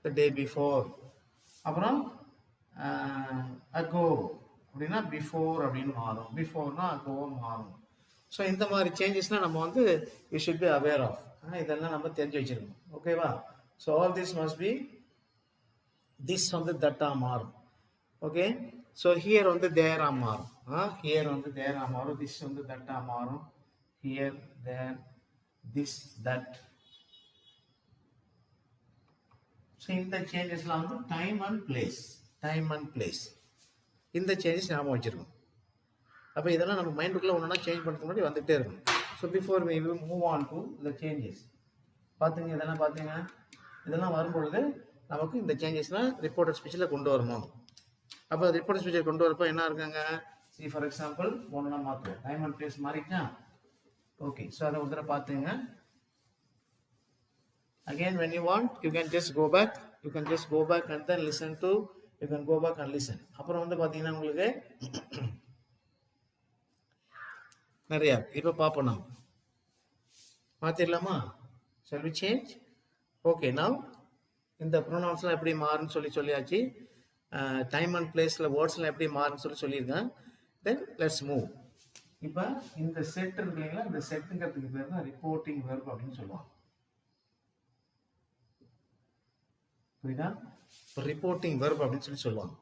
S1: the day before. அப்புறம் அகோ அப்படின்னா பிஃபோர் அப்படின்னு மாறும், பிஃபோர்னா கோ மாறும். ஸோ இந்த மாதிரி சேஞ்சஸ்னால் நம்ம வந்து we should be aware of. இதெல்லாம் நம்ம தெரிஞ்சு வச்சிருக்கணும். ஓகேவா? So all this must be, this வந்து தட்டாக மாறும். ஓகே, ஸோ ஹியர் வந்து தேராக மாறும். ஹியர் வந்து தேராக மாறும், திஸ் வந்து தட்டாக மாறும். Here, there, this, that. So இந்த சேஞ்சஸ்லாம் வந்து time and place, time and place, இந்த சேஞ்சஸ் ஞாபகம் வச்சிருக்கோம். அப்போ இதெல்லாம் நம்ம மைண்டுக்குள்ளே ஒன்றா சேஞ்ச் பண்ணுறதுக்கு முன்னாடி வந்துகிட்டே இருக்கும். So before we will move on to the changes. பார்த்துங்க, இதெல்லாம் பார்த்துங்க, இதெல்லாம் வரும்பொழுது நமக்கு இந்த சேஞ்சஸ்லாம் ரிப்போர்ட்டட் ஸ்பீச்சில் கொண்டு வரணும். அப்போ ரிப்போர்ட்டட் ஸ்பீச்சில் கொண்டு வரப்போ என்ன இருக்காங்க, சி ஃபார் எக்ஸாம்பிள் ஒன்றா மாற்றுவோம், டைம் அண்ட் பிளேஸ் மாறிக்கா. ஓகே, ஸோ அதை ஒரு தடவை பார்த்துங்க. Again, when you want, you can just go back. You can just go back and then listen to. You can go back and listen. அப்புறம் வந்து பார்த்தீங்கன்னா உங்களுக்கு நிறையா இப்போ பார்ப்போம். நம்ம மாற்றிடலாமா? Shall we change? Okay, now இந்த ப்ரொனவுன்ஸ்லாம் எப்படி மாறுன்னு சொல்லியாச்சு. டைம் அண்ட் பிளேஸில் வேர்ட்ஸ்லாம் எப்படி மாறுன்னு சொல்லியிருக்கேன். Then let's move. இப்போ இந்த செட் இருக்கு இல்லைங்களா, இந்த செட்டுங்கிறதுக்கு பேர் தான் ரிப்போர்ட்டிங் வெர்ப் அப்படின்னு சொல்லுவாங்க. புரியுதா? இப்போ ரிப்போர்ட்டிங் வெர்ப் அப்படின்னு சொல்லுவாங்க.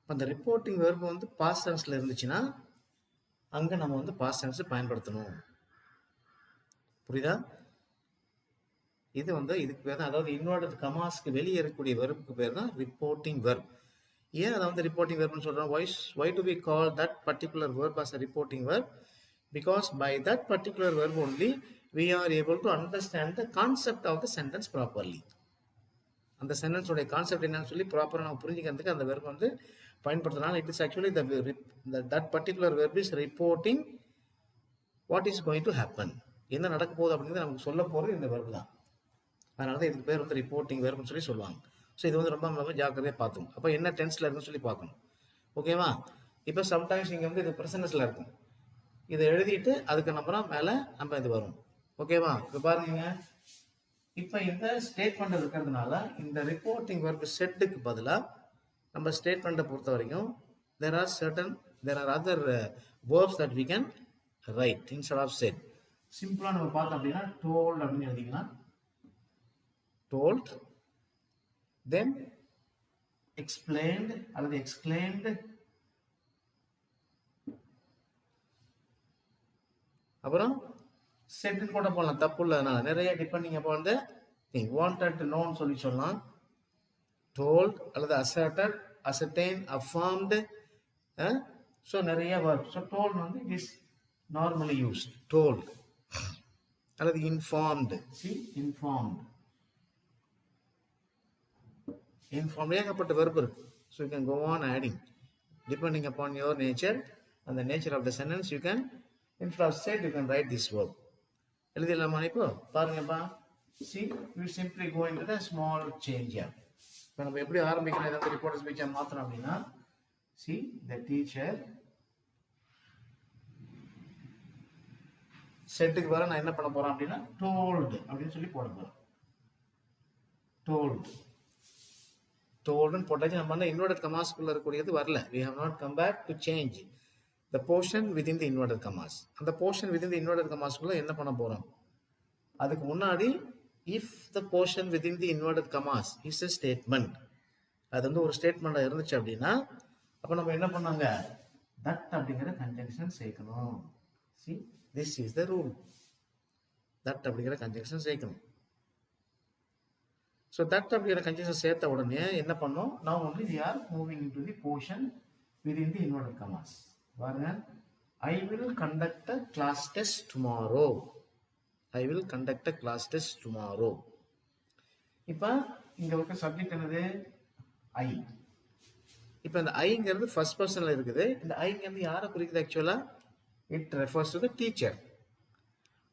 S1: இப்போ அந்த ரிப்போர்ட்டிங் வெர்ப் வந்து பாஸ்ட் டென்ஸில் இருந்துச்சுன்னா அங்கே நம்ம வந்து பாஸ்ட் டென்ஸ் பயன்படுத்தணும். புரியுதா? இது வந்து இதுக்கு பேர் தான், அதாவது இன்வெர்டட் கமாஸ்க்கு வெளியே இருக்கக்கூடிய வெர்புக்கு பேர் தான் ரிப்போர்ட்டிங் வெர்ப். ஏன் அதை வந்து ரிப்போர்ட்டிங் வெர்ப்னு சொல்கிறோம்? why do we call that particular verb as a reporting verb? Because by that particular verb only we are able to understand the concept of the sentence properly. அந்த சென்டென்ஸோடைய concept என்னன்னு சொல்லி ப்ராப்பராக நம்ம புரிஞ்சுக்கிறதுக்கு அந்த வெர்ப் வந்து பயன்படுத்தினால it is actually that particular verb is reporting what is going to happen. என்ன நடக்க போகுது அப்படிங்கிறது நமக்கு சொல்ல போகிறது இந்த வெர்ப் தான். அதனால தான் இதுக்கு பேர் வந்து ரிப்போர்ட்டிங் வெர்ப்னு சொல்லி சொல்லுவாங்க. ஸோ இது வந்து ரொம்ப நம்ம ஜாக்கிரதையாக பார்த்துக்கணும். அப்போ என்ன டென்ஸில் இருக்குன்னு சொல்லி பார்க்கணும். ஓகேவா? இப்போ சம்டைம்ஸ் இங்கே வந்து இது ப்ரெசன்டென்ஸில் இருக்கும். இதை எழுதிட்டு அதுக்கு நம்புறோம் மேலே நம்ம இது வரும். ஓகேவா? இப்போ பாருங்க, இப்போ இந்த ஸ்டேட்மெண்ட் இருக்கிறதுனால இந்த ரிப்போர்ட்டிங் வெர்ப் செட்டுக்கு பதிலாக நம்ம ஸ்டேட்மெண்ட்டை பொறுத்த வரைக்கும் there are other verbs that we can write instead of said. சிம்பிளாக நம்ம பார்த்தோம் அப்படின்னா told அப்படின்னு எழுதிக்கலாம். told, then explained அல்லது exclaimed, அப்புறம் செட்டு கூட போடலாம், தப்பு இல்லைனால நிறைய டிபெண்டிங் அப்போ வந்து வாண்டட் நோன்னு சொல்லலாம். டோல்ட் அல்லது அசர்டட், அசர்டைன், அஃபார்ம்டு. ஸோ நிறைய வேர்ப். ஸோ டோல்ட் வந்து it is normally used. Told அல்லது இன்ஃபார்ம்டு. சி இன்ஃபார்ம்டு, இன்ஃபார்ம்டு ஏகப்பட்ட வெர்ப் இருக்கு. So you can go on adding depending upon your nature and the nature of the sentence. You can, instead of said, you can write this verb. எழுதிடலாமா? இப்போ பாருங்கப்பா, see, we simply go into the small change here. இப்போ நம்ம எப்படி ஆரம்பிக்கலாம் இதை reporter ஸ்பீச்சை மாற்றணும் அப்படின்னா, see, the teacher செட்டுக்கு வர நான் என்ன பண்ண போறேன் அப்படின்னா told அப்படின்னு சொல்லி போட போறேன். told, toldன்னு போட்டாச்சு. நம்ம வந்து இன்வெர்டட் கமாஸ்க்குள்ள இருக்கக்கூடியது வரல. we have not come back to change the portion within the inverted commas. அந்த portion within the inverted commas குள்ள என்ன பண்ண போறோம்? அதுக்கு முன்னாடி if the portion within the inverted commas is a statement, அது வந்து ஒரு ஸ்டேட்மெண்டா இருந்துச்சு அப்படின்னா அப்ப நம்ம என்ன பண்ணாங்க, that அப்படிங்கிற கன்ஜங்ஷன் சேர்க்கணும். see, this is the rule. that அப்படிங்கிற கன்ஜங்ஷன் சேர்க்கணும். so that அப்படிங்கிற கன்ஜங்ஷன் சேர்த்த உடனே என்ன பண்ணோம், now only we are moving into the portion within the inverted commas. பாருங்க, I will conduct a class test tomorrow. I will conduct a class test tomorrow. இப்போ இங்க இருக்க சப்ஜெக்ட் என்னது? I. இப்போ இந்த ஐங்கிறது ஃபர்ஸ்ட் பர்சன்ல இருக்குது. இந்த ஐங்கிறது யாரை குறிக்குது? ஆக்சுவலா it refers to the teacher.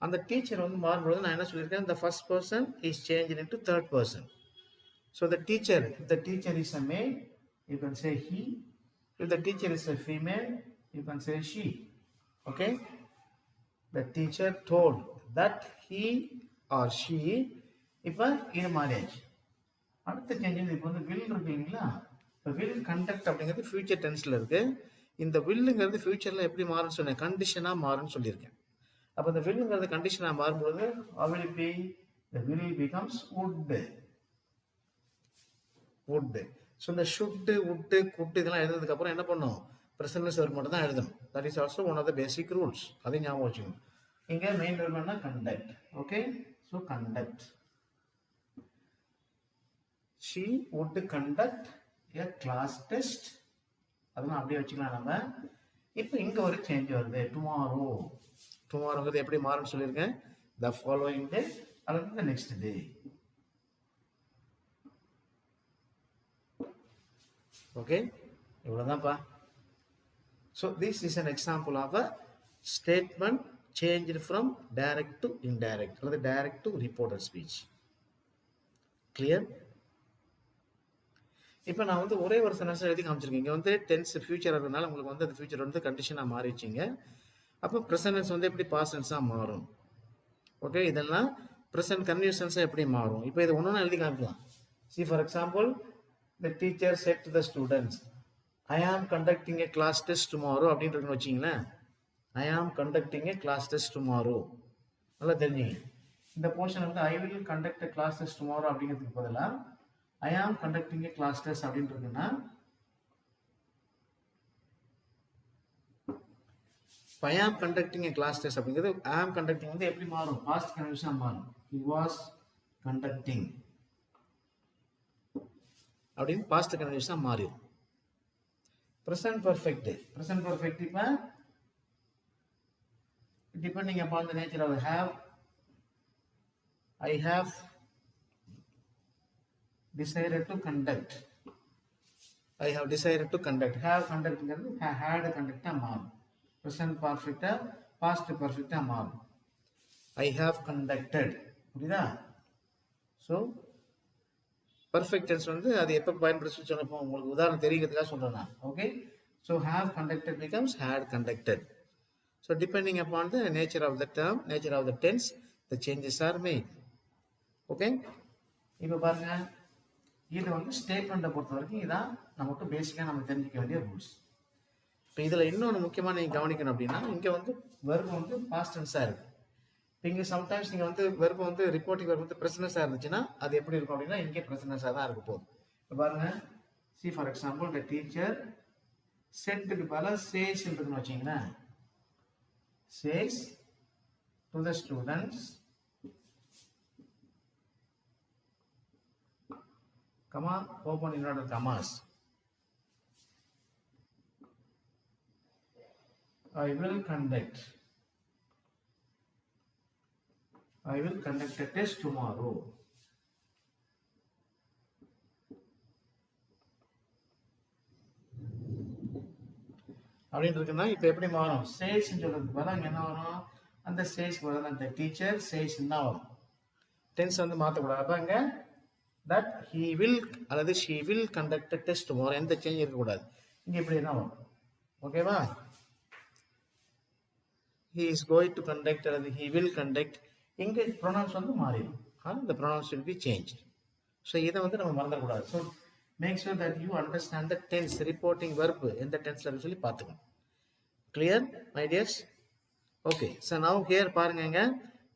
S1: அந்த டீச்சர் வந்து மாறும்போது நான் என்ன சொல்லியிருக்கேன், the first person is changed into third person. So the teacher, if the teacher is a male, you can say he. If the teacher is a female, you can say she. Okay, the teacher told that he or she. இப்போ இது மாறியாச்சு. அடுத்த change இப்போ வந்து will இருக்கு இல்லைங்களா? இப்போ will conduct அப்படிங்கிறது future டென்ஸ்ல இருக்கு. இந்த வில்லுங்கிறது ஃபியூச்சரில் எப்படி மாறும்னு சொன்னேன், கண்டிஷனாக மாறும்னு சொல்லியிருக்கேன். அப்போ இந்த வில்லுங்கிறது கண்டிஷனாக மாறும்பொழுது how will it be? The will becomes would. would. So இந்த ஷுட்டு would could இதெல்லாம் எழுதுறதுக்கப்புறம் என்ன பண்ணும், ப்ரெசன்ட் verb மட்டும் தான் எழுதணும். That is also one of the basic rules. அதையும் ஞாபகம் வச்சுக்கணும். இங்கே மெயின் verb என்ன, conduct. Okay, so conduct. she would conduct a class test. அதெல்லாம் அப்படியே வச்சுக்கலாம் நம்ம. இப்போ இங்கே ஒரு சேஞ்ச் வருது, டுமாரோ. டுமாரோங்கிறது எப்படி மாறும்னு சொல்லியிருக்கேன், த ஃபாலோயிங் டே அல்லது த நெக்ஸ்ட் டே. ஓகே, இவ்வளோதான்ப்பா. So this is an example of a statement change from direct to indirect அல்லது direct to reported speech. Clear? இப்போ நான் வந்து ஒரே ஒரு சென்டென்ஸ் எழுதி காமிச்சிருக்கேன். இங்கே வந்து டென்ஸ் ஃபியூச்சர் இருக்கிறதுனால உங்களுக்கு வந்து அந்த ஃபியூச்சர் வந்து கண்டிஷனாக மாறிச்சிங்க. அப்போ ப்ரெசன்ட் வந்து எப்படி பாஸ்ட் டென்ஸாக மாறும். ஓகே, இதெல்லாம் ப்ரெசன்ட் கன்டினியூஸ் டென்ஸாக எப்படி மாறும். இப்போ இது ஒன்று எழுதி காமிக்கலாம். C for example, the teacher said to the students, I am conducting a class test tomorrow அப்படின்னு இருக்குன்னு வச்சிங்களேன். I am conducting a class test tomorrow. நல்லா தெரிஞ்சுங்க. இந்த போர்ஷன் வந்து I will conduct a class test tomorrow அப்படிங்கிறதுக்கு பதிலாக I am conducting a class test அப்படின்னு இருக்குன்னா, I am conducting a class test அப்படிங்கிறது I am conducting வந்து எப்படி மாறும், past continuous மாறும். He was conducting அப்படின்னு past continuous மாறிடும். present perfect. present perfect இப்போ depending upon the nature of the have, I have decided to conduct. I have decided to conduct. Have conductங்கிறது had conduct மாறும். present perfect past perfect மாறும். I have conducted. புரியுதா? So perfect tense வந்து அது எப்போ பயன்படுத்தி சொன்னப்போ உங்களுக்கு உதாரணம் தெரிகிறதுக்காக சொல்கிறேன் நான். Okay, so have conducted becomes had conducted. So depending upon the nature of the term, nature of the tense, the changes are made. Okay, இப்போ பாருங்க, இது வந்து ஸ்டேட்மெண்ட்டை பொறுத்த வரைக்கும் இதான் நமக்கு பேசிக்காக நம்ம தெரிஞ்சிக்க வேண்டிய ரூல்ஸ். இப்போ இதில் இன்னொன்று முக்கியமாக நீங்கள் கவனிக்கணும் அப்படின்னா, இங்கே வந்து வெர்பு வந்து பாஸ்ட் டென்ஸாக இருக்குது. இப்போ இங்கே சம்டைம்ஸ் நீங்கள் வந்து வெர்பு வந்து ரிப்போர்ட்டிங் வெர்பு வந்து ப்ரெசன்ஸாக இருந்துச்சுன்னா அது எப்படி இருக்கும் அப்படின்னா, இங்கே ப்ரெசன்ஸாக தான் இருக்க போகுது. இப்போ பாருங்க, C for example, the teacher செட்டுக்கு பல சேஸ் இருக்குன்னு வச்சிங்களேன். Says to the students, comma, open inverted commas, I will conduct a test tomorrow. அப்படின்னு இருக்குன்னா இப்போ எப்படி மாறும், சேஸ்ன்னு சொல்றதுக்கு பதிலாக அங்கே என்ன வரும், அந்த சேஸ்க்கு பதிலாக அந்த டீச்சர் சேஸ்ன்னு தான் வரும். டென்ஸ் வந்து மாற்றக்கூடாது. அப்போ அங்கே that he will அல்லது she will conduct a test tomorrow, எந்த சேஞ்ச் இருக்கக்கூடாது. இங்கே இப்படி தான் வரும். ஓகேவா? he is going to conduct அல்லது he will conduct, இங்கே ப்ரொனவுன்ஸ் வந்து மாறிடும். the pronouns will be changed. So இதை வந்து நம்ம மறந்துடக்கூடாது. So make sure that you understand the tense, reporting verb எந்த டென்ஸில் இருக்குன்னு சொல்லி பார்த்துக்கணும். Clear my dears? Okay, so now here பாருங்க.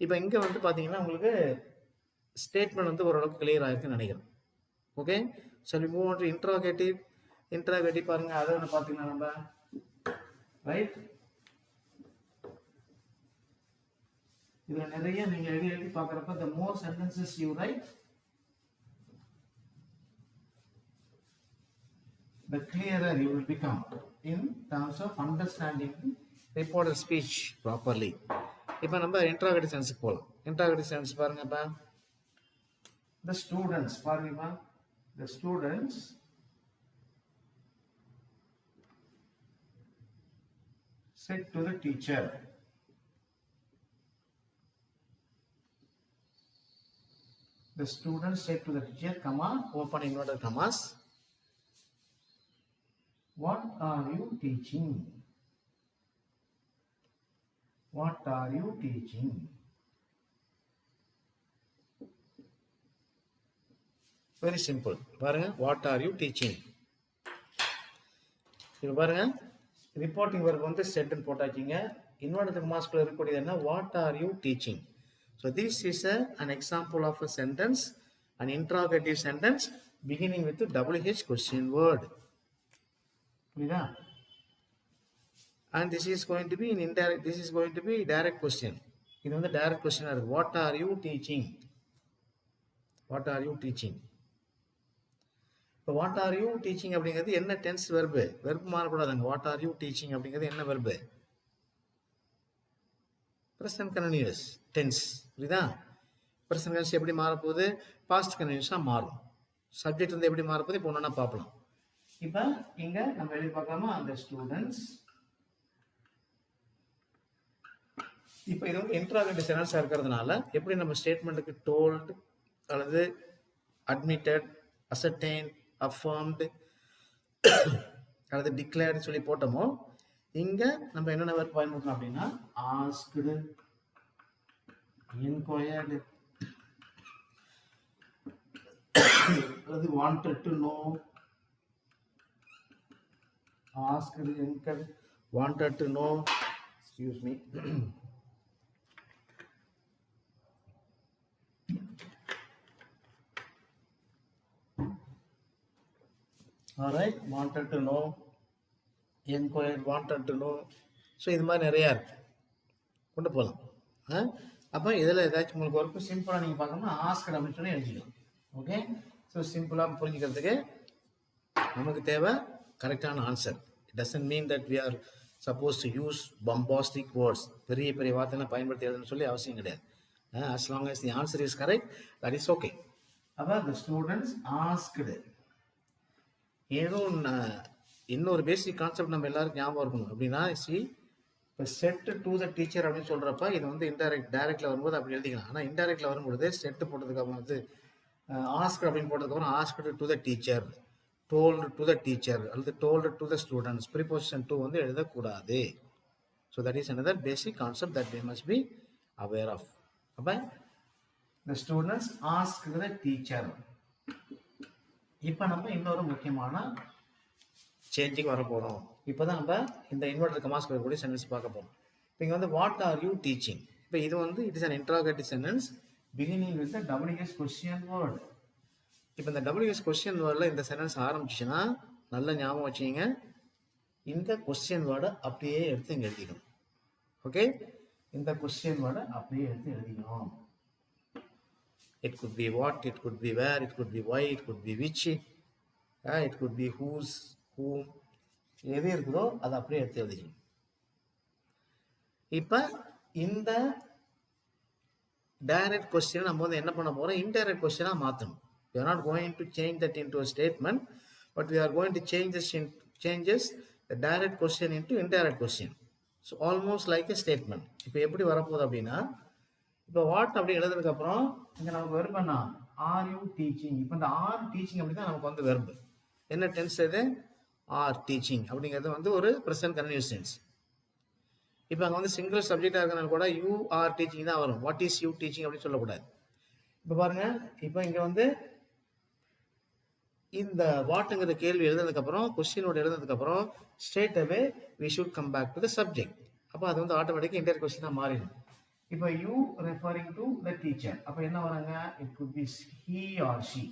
S1: இப்போ இங்கே வந்து பார்த்தீங்கன்னா உங்களுக்கு ஸ்டேட்மெண்ட் வந்து ஓரளவுக்கு கிளியர் ஆகிருக்குன்னு நினைக்கிறேன். Okay, so we move on to interrogative பாருங்க. அதை ஒன்று பார்த்தீங்கன்னா நம்ம ரைட், இதில் நிறைய நீங்கள் எழுதி பார்க்குறப்ப the more sentences you write, the clearer you will become in terms of understanding reported speech properly. இப்போ நம்ம இன்ட்ராகேட்டிவ் சென்ஸுக்கு போகலாம். இன்ட்ராகேட்டிவ் சென்ஸ் பாருங்கப்பா, the students பாருங்கப்பா, the students said to the teacher, the students said to the teacher, comma, open inverted commas, what are you teaching? What are you teaching? Very simple. பாருங்க, what are you teaching? இப்போ பாருங்க, reporting verb வந்து செட்னு போட்டாச்சிங்க. Inverted கமாஸ்குள்ள இருக்கக்கூடியது என்ன? What are you teaching? So this is an example of a sentence, an interrogative sentence beginning with WH question word. புரியுதா? And this is going to be an indirect, this is going to be direct question. இது வந்து direct question இருக்கு. What are you teaching? What are you teaching? இப்போ what are you teaching அப்படிங்கிறது என்ன tense verb? Verb மாறக்கூடாதுங்க. What are you teaching அப்படிங்கிறது என்ன verb? Present continuous tense. புரியுதா? ப்ரெசன்ட் கண்டினியூஸ் எப்படி மாறப்போகுது? பாஸ்ட் கண்டினியூஸாக மாறும். சப்ஜெக்ட் வந்து எப்படி மாறப்போகுது? இப்போ ஒன்றா பார்க்கலாம். இப்போ இங்கே நம்ம எழுதி பார்க்கலாமா? அந்த ஸ்டூடெண்ட்ஸ். இப்போ இது வந்து இன்ட்ராகேட்டிவ் சென்டென்ஸாக இருக்கிறதுனால எப்படி நம்ம ஸ்டேட்மெண்ட்டுக்கு டோல்டு அல்லது அட்மிட்டட், அசர்டைன், affirmed அல்லது டிக்ளேர்டு சொல்லி போட்டோமோ, இங்க நம்ம என்னென்ன வேர்ப் பயன்படுத்தலாம் அப்படின்னா ஆஸ்க்டு, என்கொயர்டு அல்லது wanted to know. Asked, enquired, wanted to know. Excuse me. Alright, wanted to know, inquired, wanted to know. So இது மாதிரி நிறையா இருக்கு, கொண்டு போகலாம். அப்போ இதில் ஏதாச்சும் உங்களுக்கு ஒர்க்கு சிம்பிளாக நீங்கள் பார்க்கணும்னா ஆஸ்கட் அப்படின்னு சொல்லி எழுதிக்கலாம். ஓகே, ஸோ சிம்பிளாக புரிஞ்சுக்கிறதுக்கு நமக்கு தேவை கரெக்டான answer. It doesn't mean that we are suppose to use bombastic words, பெரிய பெரிய வார்த்தைலாம் பயன்படுத்தி எழுதுன்னு சொல்லி அவசியம் கிடையாது. as long as the answer is correct, that is okay. அப்போ the students asked. ஏதோ இன்னொரு பேசிக் கான்செப்ட் நம்ம எல்லாருக்கும் ஞாபகம் இருக்கணும். அப்படின்னா இப்போ செட் டு த டீச்சர் அப்படின்னு சொல்கிறப்ப இது வந்து டைரக்டில் வரும்போது அப்படி எழுதிக்கலாம். ஆனால் இன்டைரக்டில் வரும்பொழுது செட்டு போட்டதுக்கப்புறம் வந்து ஆஸ்க் அப்படின்னு போட்டதுக்கப்புறம் asked to the teacher, told to the teacher அல்லது told to the students, preposition to வந்து எழுதக்கூடாது. So that is another basic concept that we must be aware of. அப்போ the students asked the teacher. இப்போ நம்ம இன்னொரு முக்கியமான சேஞ்சுக்கு வர போகிறோம். இப்போ தான் நம்ம இந்த இன்வெர்டட் கமாஸ்குள்ள இருக்கக்கூடிய சென்டென்ஸ் பார்க்க போகிறோம். இப்போ இங்கே வந்து வாட் ஆர் யூ டீச்சிங். இப்போ இது வந்து it is an interrogative sentence beginning with the WH question word. இப்போ இந்த WH கொஸ்டின் வேர்டில் இந்த சென்டென்ஸ் ஆரம்பிச்சுன்னா நல்லா ஞாபகம் வச்சுங்க, இந்த கொஸ்டின் வேர்டை அப்படியே எடுத்து இங்கே எழுதிக்கணும். ஓகே, இந்த கொஸ்டின் வேர்டை அப்படியே எடுத்து எழுதிக்கணும். It could be what, it could be where, it could be why, it could be which, it could be whose, whom. எது இருக்குதோ அதை அப்படியே எடுத்து எழுதிக்கணும். இப்போ இந்த டைரக்ட் கொஸ்டின் நம்ம வந்து என்ன பண்ண போகிறோம்? இன்டைரக்ட் கொஸ்டினாக மாற்றணும். We are not going to change that into a statement, but we are going to changes the direct question into indirect question. So almost like a statement. இப்போ எப்படி வரப்போகுது அப்படின்னா, இப்போ வாட் அப்படி எழுதுறதுக்கு அப்புறம் இங்கே நமக்கு வெர்பு என்ன? R you teaching. இப்போ இந்த ஆர் டீச்சிங் அப்படி தான் நமக்கு வந்து வெர்பு. என்ன டென்ஸ் இது? ஆர் டீச்சிங் அப்படிங்கிறது வந்து ஒரு ப்ரெசன்ட் கண்டினியூஸ் டென்ஸ். இப்போ அங்கே வந்து சிங்கிள் சப்ஜெக்டாக இருக்கிறனால கூட யூ ஆர் டீச்சிங் தான் வரும். வாட் இஸ் யூ டீச்சிங் அப்படின்னு சொல்லக்கூடாது. இப்போ பாருங்க, இப்போ இங்கே வந்து இந்த வாட்டுங்கிற கேள்வி எழுதுனதுக்கப்புறம் கொஸ்டினோட எழுதுனதுக்கப்புறம் straight away we should come back to the subject. அப்போ அது வந்து ஆட்டோமேட்டிக்காக இன்டர் கொஸ்டினாக மாறிடும். இப்போ you referring to the teacher, அப்போ என்ன வராங்க? It could be he or she.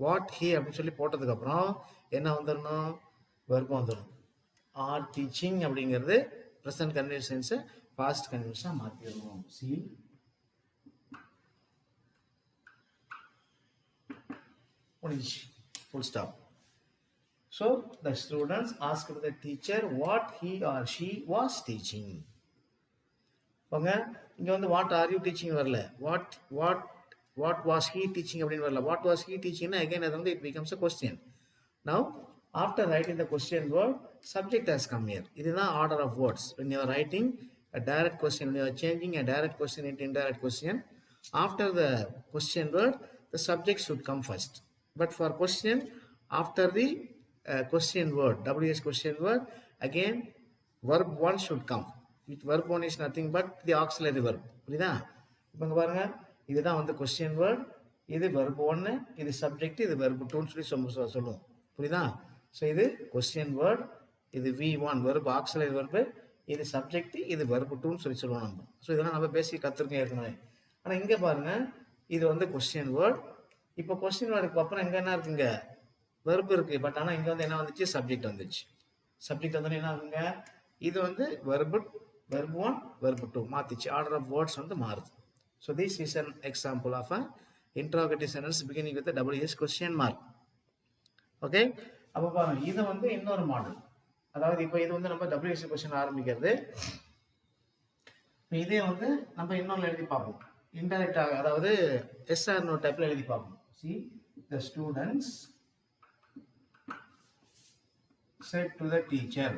S1: What he அப்படின்னு சொல்லி போட்டதுக்கப்புறம் என்ன வந்துடணும்? வெர்பு வந்துடணும். ஆர் டீச்சிங் அப்படிங்கிறது ப்ரெசன்ட் கண்டினியூஸ் டென்ஸை பாஸ்ட் கண்டினியூஸாக மாற்றிடணும். See full stop. So the students asked the teacher what he or she was teaching. ஓங்க இங்கே வந்து வாட் ஆர் யூ டீச்சிங் வரல, வாட் வாஸ் ஹீ டீச்சிங் அப்படின்னு வரல. வாட் வாஸ் ஹீ டீச்சிங்னா அகைன் அது வந்து it becomes a question. Now after writing the question word subject has come here. இதுதான் order of words. when you are writing a direct question, when you are changing a direct question into indirect question, after the question word the subject should come first. But for question, after the question word, WH question word, again verb 1 should come. Which verb 1 is nothing but the auxiliary verb. புரியுதா? இப்போ இங்கே பாருங்க, இதுதான் வந்து question word, இது verb 1, இது subject, இது verb 2 சொல்லி சொல்லுவோம். புரியுதா? ஸோ இது கொஸ்டின் வேர்ட், இது V1 வெர்பு ஆக்சிலரி வெர்பு, இது சப்ஜெக்ட், இது வெர்பு 2ன்னு சொல்லுவோம் நம்ம. ஸோ இதெல்லாம் நம்ம பேசிக் கற்றுருக்கோம் ஏற்கனவே. ஆனால் இங்கே பாருங்க, இது வந்து கொஸ்டின் வேர்ட். இப்போ கொஸ்டின் வேர்டுக்கு அப்புறம் இங்கே என்ன இருக்குங்க, வெர்பு இருக்கு. பட் ஆனால் இங்கே வந்து என்ன வந்துச்சு, சப்ஜெக்ட் வந்துச்சு. சப்ஜெக்ட் வந்து என்ன ஆகுங்க, இது வந்து வெர்பு 1 வெர்பு 2 மாத்திச்சு. ஆர்டர் ஆஃப் வேர்ட்ஸ் வந்து மாறுது. So this is an example of a interrogative sentence beginning with a WS question mark. Okay, அப்போ பாருங்க, இது வந்து இன்னொரு மாடல். அதாவது இப்போ இது வந்து நம்ம WS கொஸ்டின் ஆரம்பிக்கிறது. இதே வந்து நம்ம இன்னொன்று எழுதி பார்ப்போம். இன்டைரக்டாக, அதாவது எஸ் ஆர் நோ டைப்ல எழுதி பார்ப்போம். See, the students said to the teacher.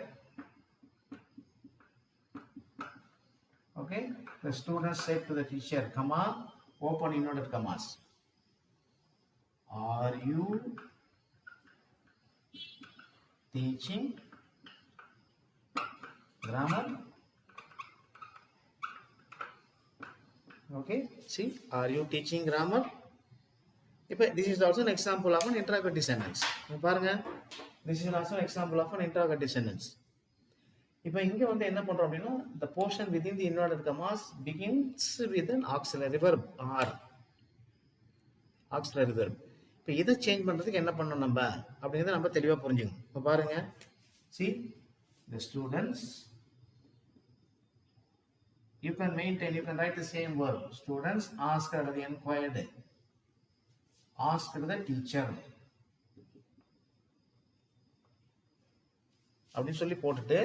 S1: Okay, the students said to the teacher, comma, open inverted commas. Are you teaching grammar? Okay, see, are you teaching grammar? இப்போ this is also an example of an interrogative sentence. பாருங்க, this is also an example of an interrogative sentence. இப்போ இங்க வந்து என்ன பண்றோம் அப்படின்னா, the portion within the inverted commas begins with an auxiliary verb or auxiliary verb. இப்போ இதை change பண்றதுக்கு என்ன பண்ணணும் நம்ம அப்படிங்கறத நம்ம தெளிவா புரிஞ்சுக்கணும். இப்போ பாருங்க, see, the students, you can maintain, you can write the same verb. Students asked or inquired, asked the teacher அப்படின்னு சொல்லி போட்டுட்டு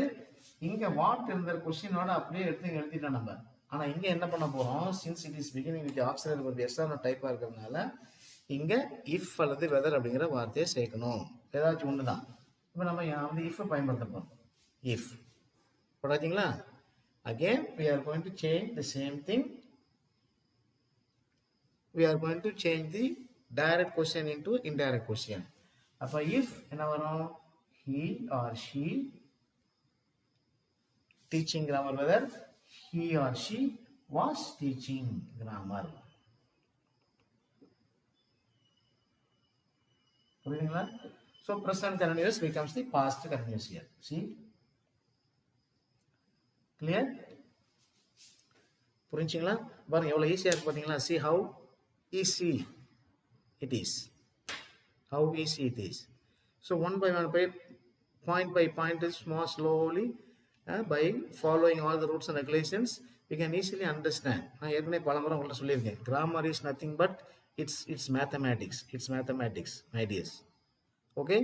S1: இங்க வாட் இருந்த கொஸ்டினோட அப்படியே எடுத்து எழுதிட்டோம் நம்ம. ஆனா இங்க என்ன பண்ண போறோம், since it is beginning with auxiliary verb is are டைப்பா இருக்கிறதுனால இங்க இஃப் அல்லது வெதர் அப்படிங்கிற வார்த்தையை சேர்க்கணும். ஏதாச்சும் ஒண்ணுதான். இப்போ நம்ம வந்து இஃப் பயன்படுத்த போறோம். If போடாதீங்களா? Again we are going to change the same thing. We are going to change the direct question into indirect question. அப்ப if என்ன வரும், he or she teaching grammar, whether he or she was teaching grammar. புரியுதுங்களா? So present continuous becomes the past continuous here. See, clear? புரிஞ்சுங்களா? பாருங்க எவ்வளவு ஈஸியா இருக்கு பாத்தீங்களா? See how easy it is. How easy it is. So one by one, point by point, is more slowly, by following all the rules and regulations, we can easily understand. நான் ஏற்கனவே பலமுறை உங்கள்ட்ட சொல்லியிருக்கேன், grammar is nothing but it's mathematics. It's mathematics, my dears. Okay,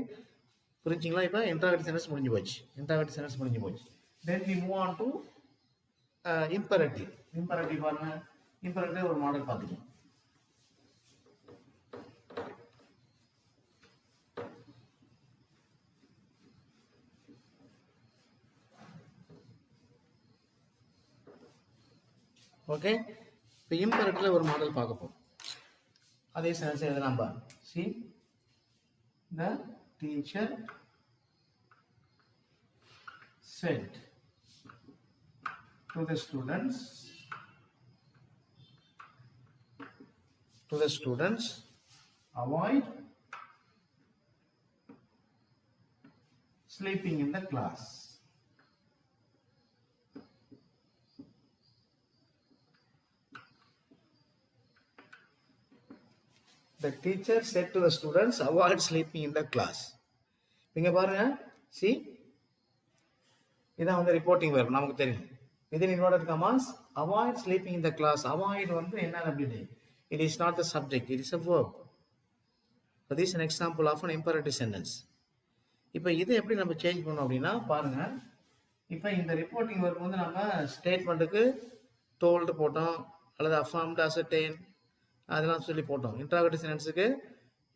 S1: புரிஞ்சுங்களா? இப்போ interrogative sentence முடிஞ்சு போச்சு. interrogative sentence முடிஞ்சு போச்சு. Then we move on to imperative. imperative பாருங்க, imperative ஒரு மாடல் பார்த்துக்கலாம். ஓகே, இப்போ இம்பெரட்டிவ்ல ஒரு மாடல் பார்க்க போறோம். அதே சென்ஸ் எழுதலாம் பாருங்க. See, the teacher said to the students, avoid sleeping in the class. The teacher said to the students, avoid sleeping in the class. இங்க பாருங்க, see, இதான் வந்து ரிப்போர்ட்டிங் verb, நமக்கு தெரியும். within inverted commas, avoid sleeping in the class. avoid வந்து என்ன அப்படின்னு, it is not the subject, it is a verb. So this is an example of an imperative sentence. இப்போ இதை எப்படி நம்ம சேஞ்ச் பண்ணோம் அப்படின்னா பாருங்க, இப்போ இந்த ரிப்போர்ட்டிங் verb வந்து நம்ம ஸ்டேட்மெண்ட்டுக்கு told போட்டோம், அல்லது affirmed, ascertained அதெல்லாம் சொல்லி போட்டோம். இன்டராகேட்டிவ் சென்டென்ஸுக்கு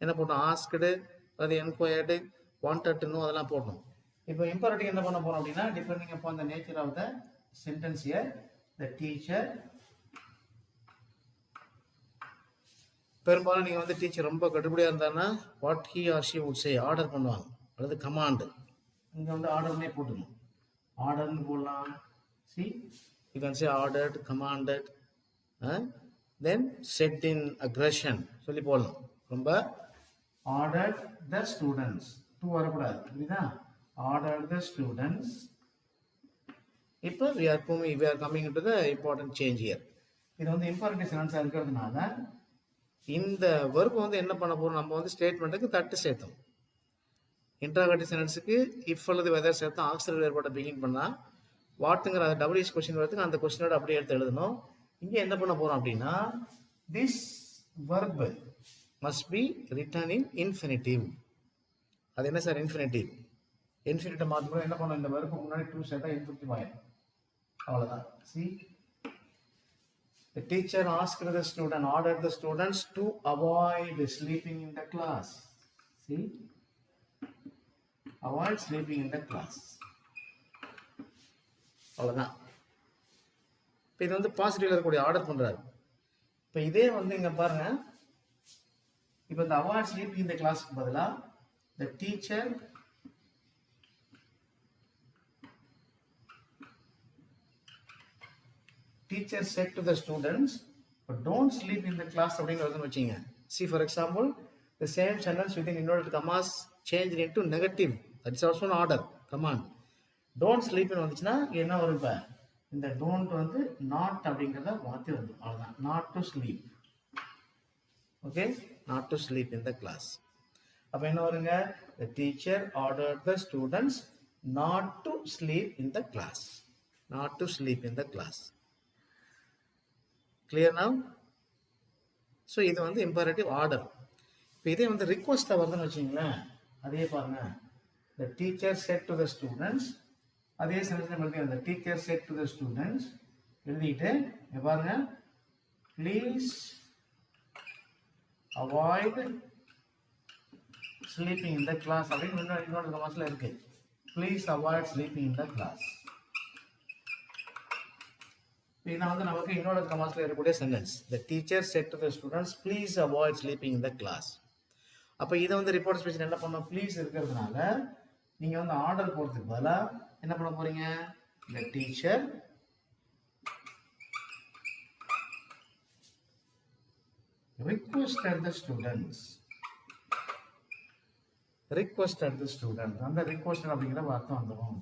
S1: என்ன போட்டோம், ஆஸ்க்டு, அது என்கொயர்டு, வாண்டட் டு நோ அதெல்லாம் போட்டோம். இப்போ இம்பெரட்டிவ் என்ன பண்ண போறோம் அப்படின்னா, depending upon the nature of the sentence here, the teacher, பெரும்பாலும் நீங்க வந்து டீச்சர் ரொம்ப கடுபடியா இருந்தாருன்னா what he or she would say, order பண்ணுவாங்க, அல்லது கமாண்ட். இங்க வந்து ஆர்டர்னே போட்டுக்கணும், ஆர்டர்னு போடலாம். See, you can say ordered, commanded, then said in aggression சொல்லி போடலாம். ரொம்ப ஆர்டர் த ஸ்டூடெண்ட்ஸ், டூ வரக்கூடாது, புரியுதா? order the students. இப்போ we are coming into the important change here. இது வந்து imperative sentence இருக்கிறதுனால இந்த verb வந்து என்ன பண்ண போறோம், நம்ம வந்து ஸ்டேட்மெண்ட்டுக்கு தட்டு சேர்த்தோம். இன்ட்ராகேட்டிவ் சென்டென்ஸுக்கு இஃப் அல்லது வெதர் சேர்த்தோம், ஆக்சிலரி வேர்போட பிகின் பண்ணா வாட்டுங்கிற டபிள்யூஎஸ் கொஸ்டின் வரதுக்கு அந்த கொஸ்டினோட அப்படியே எடுத்து எழுதணும். இங்கே என்ன பண்ண போறோம் அப்படின்னா this verb must be written in infinitive. அது என்ன சார் இன்ஃபினிட்டிவ்? இன்ஃபினிட்டிவ் மாற்றும்போது என்ன பண்ணணும், இந்த verb முன்னாடி ட்ரூ சேர்த்தா இன்ஃபினிட்டிவ் ஆயிடும். அவ்வளோதான். See, the teacher asked the student, ordered the students to avoid sleeping in the class. See, avoid sleeping in the class. அவ்வளோதான். இப்போ இது வந்து பாசிட்டிவ்ல இருக்கக்கூடிய ஆர்டர் பண்றாரு. இப்போ இதே வந்து இங்க பாருங்க, இப்போ இந்த avoid sleeping in the classக்கு பதிலா the teacher said to the students, but don't sleep in the class அப்படிங்கிறதுன்னு வச்சுங்க. See, for example, the same sentence within inverted commas changed into negative. That is also an order command. Don't sleep in வந்துச்சுன்னா என்ன வரும், இப்போ இந்த don't வந்து not அப்படிங்கிறத மாற்றி வந்து அவ்வளோதான். not to sleep. Okay, not to sleep in the class. அப்போ என்ன வருங்க, the teacher ordered the students not to sleep in the class. not to sleep in the class. Clear now? So இது வந்து imperative order. இப்போ இதே வந்து ரிக்வஸ்ட்டாக வருதுன்னு வச்சிங்களேன், அதே பாருங்க, the teacher said to the students, அதே சென்டென்ஸ் எழுதி the teacher said to the students எழுதிட்டு பாருங்க, please avoid sleeping in the class அப்படின்னு இன்னொரு கமாஸ்ல இருக்கு. please avoid sleeping in the class. இதான் வந்து நமக்கு இன்னொரு கமாஸ்ல இருக்கக்கூடிய sentence. the teacher said to the students please avoid sleeping in the class. அப்போ இதை வந்து ரிப்போர்ட் ஸ்பெஷல் என்ன பண்ணணும், ப்ளீஸ் இருக்கிறதுனால நீங்க வந்து ஆர்டர் போடுறதுக்கு பதிலா என்ன பண்ண போறீங்க, the teacher requested the students. requested the students, அந்த requested அப்படிங்கிற வார்த்தை வந்துடும்.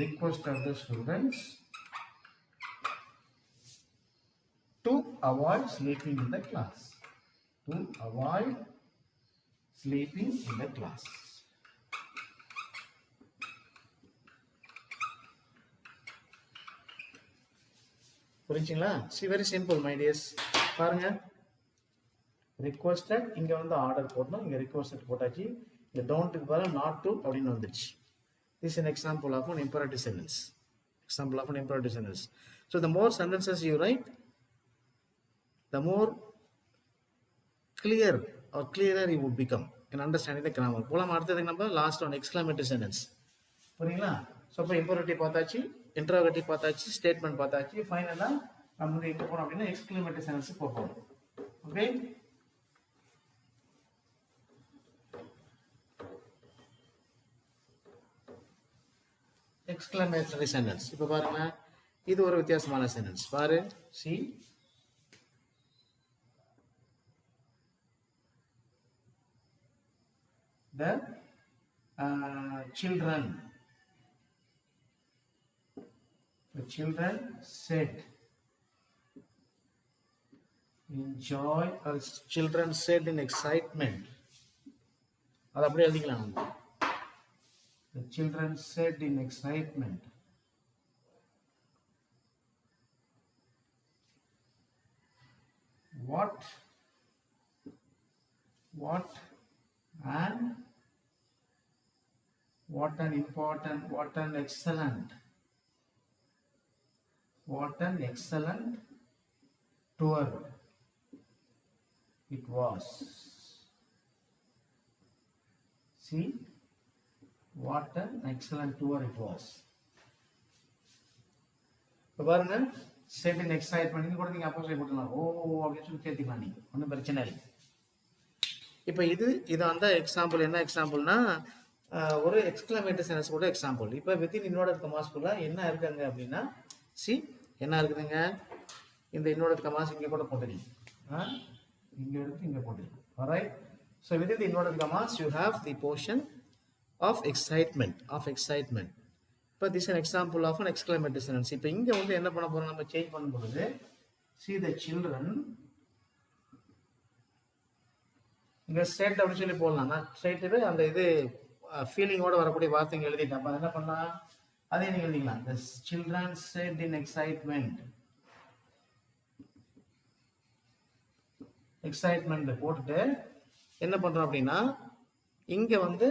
S1: requested the students to avoid sleeping in the class. to avoid sleeping in the class. புரிஞ்சுங்களா? see, very simple my dears. பாருங்க, requested இங்க வந்து ஆர்டர் போடணும், இங்க requested போட்டாச்சு, இங்க don't க்கு பதிலா not to அப்படின்னு வந்துச்சு. this is an example of an imperative sentence. example of an imperative sentence. so the more sentences you write, the more clear or clearer you would become in understanding the grammar. போலாம் அடுத்ததுக்கு நம்ம last one exclamatory sentence. புரியுங்களா? So இப்போ imperative பார்த்தாச்சு, interrogative பார்த்தாச்சு, statement பார்த்தாச்சு, ஃபைனலாக நம்ம வந்து எங்கே போகிறோம் அப்படின்னா எக்ஸ்க்ளமேட்டரி சென்டென்ஸுக்கு போகிறோம். Okay, exclamatory sentence. இப்போ பாருங்க, இது ஒரு வித்தியாசமான சென்டென்ஸ். பாரு, C, the children said in joy, or children said in excitement. அது அப்படியே எழுதிக்கலாம். the children said in excitement. what and what an important, what an excellent tour it was. see, what an excellent tour it was. இப்போ பாருங்க, set இன் excitement இங்க கூட நீங்க opposite போட்டுலாம், ஓ அப்படின்னு சொல்லி சேர்த்துக்கலாம், நீங்க ஒன்றும் பிரச்சனை இல்லை. இப்போ இது அந்த எக்ஸாம்பிள் என்ன எக்ஸாம்பிள்னா ஒரு எக்ஸ்க்ளமேட்டரி சென்டென்ஸ் கூட எக்ஸாம்பிள். இப்போ வித்தின் இன்வர்டட் கமாஸ்குள்ள என்ன இருக்குங்க அப்படின்னா, சி என்ன இருக்குதுங்க, இந்த இன்வர்டட் கமாஸ் இங்கே கூட போட்டுருங்க, இங்கே எடுத்து இங்கே போட்டுருங்க. Alright. So within the inverted commas you have the portion of excitement. But this is an example of an exclamatory sentence. இப்போ இங்க வந்து என்ன பண்ண போறோம், நம்ம சேஞ்ச் பண்ணும்போது see the children, இங்க ஸ்ட்ரெயிட் அப்படி சொல்லி போடலாம். நான் ஸ்ட்ரெயிட்டாவே அந்த இது ஃபீலிங்கோட வரக்கூடிய வார்த்தைங்க எழுதிட்டேன். அப்ப என்ன பண்ணா அதே நீங்க எழுதிக்கலாம். The children said in excitement. Excitement போட்டுட்டு என்ன பண்றோம் அப்படின்னா இங்க வந்து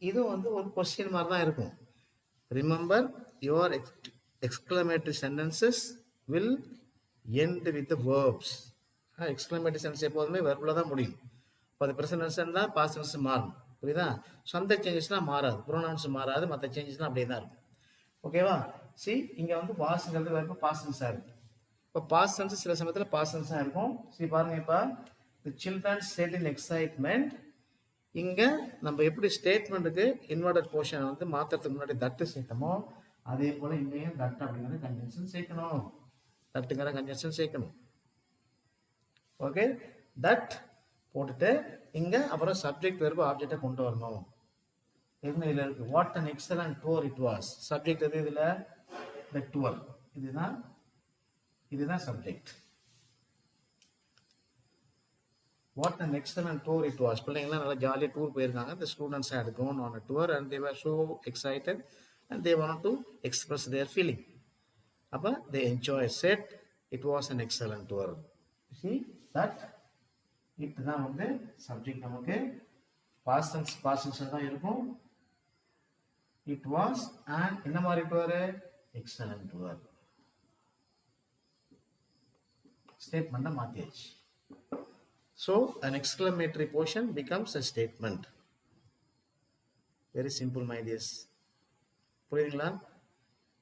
S1: இது வந்து ஒரு கொஸ்டின் மாதிரி தான் இருக்கும். Remember your exclamatory sentences will end with verbs. Exclamatory sentence எப்போதுமே வெர்பில் தான் முடியும். இப்போ அது ப்ரெசன்ட் டென்ஸ் இருந்தால் பாஸ்ட் டென்ஸ் மாறும். புரியுதா? சொந்த சேஞ்சஸ்லாம் மாறாது, ப்ரோனவுன்ஸ் மாறாது, மற்ற சேஞ்சஸ்லாம் அப்படியே தான் இருக்கும். ஓகேவா? சி இங்கே வந்து வாஸ்ங்கிறது வெர்பு பாஸ்ட் டென்ஸாக இருக்கும். இப்போ பாஸ்ட் டென்ஸ் சில சமயத்தில் பாஸ்ட் டென்ஸாக இருக்கும். சி பாருங்க, இப்போ தி சில்ட்ரன் செட் இன் எக்ஸைட்மெண்ட். இங்கே நம்ம எப்படி ஸ்டேட்மெண்ட்டுக்கு இன்வெர்டட் போர்ஷனை வந்து மாற்றுறதுக்கு முன்னாடி தட்டு சேர்த்தமோ அதே போல் இங்கேயும் தட் அப்படிங்கிற கன்ஜென்ஷன் சேர்க்கணும். தட்டுங்கிற கன்ஜென்ஷன் சேர்க்கணும். ஓகே, தட் போட்டுட்டு இங்கே அப்புறம் சப்ஜெக்ட் வெர்பு ஆப்ஜெக்டை கொண்டு வரணும். என்ன இதில் இருக்கு? What an excellent tour it was. Subject எது இதில்? The tour. இதுதான் subject. What an excellent tour it was. பிள்ளைங்களாம் நல்லா ஜாலியாக டூர் போயிருக்காங்க. The students had gone on a tour and they were so excited and they wanted to express their feeling. அப்போ they enjoyed, said it was an excellent tour. See that it தான் வந்து subject. நமக்கு past tense தான் இருக்கும். It was an என்ன மாதிரி tour? Excellent tour. ஸ்டேட்மெண்ட்டை மாற்றியாச்சு. So an exclamatory portion becomes a statement. Very simple, my dears. புரியுதுங்களா?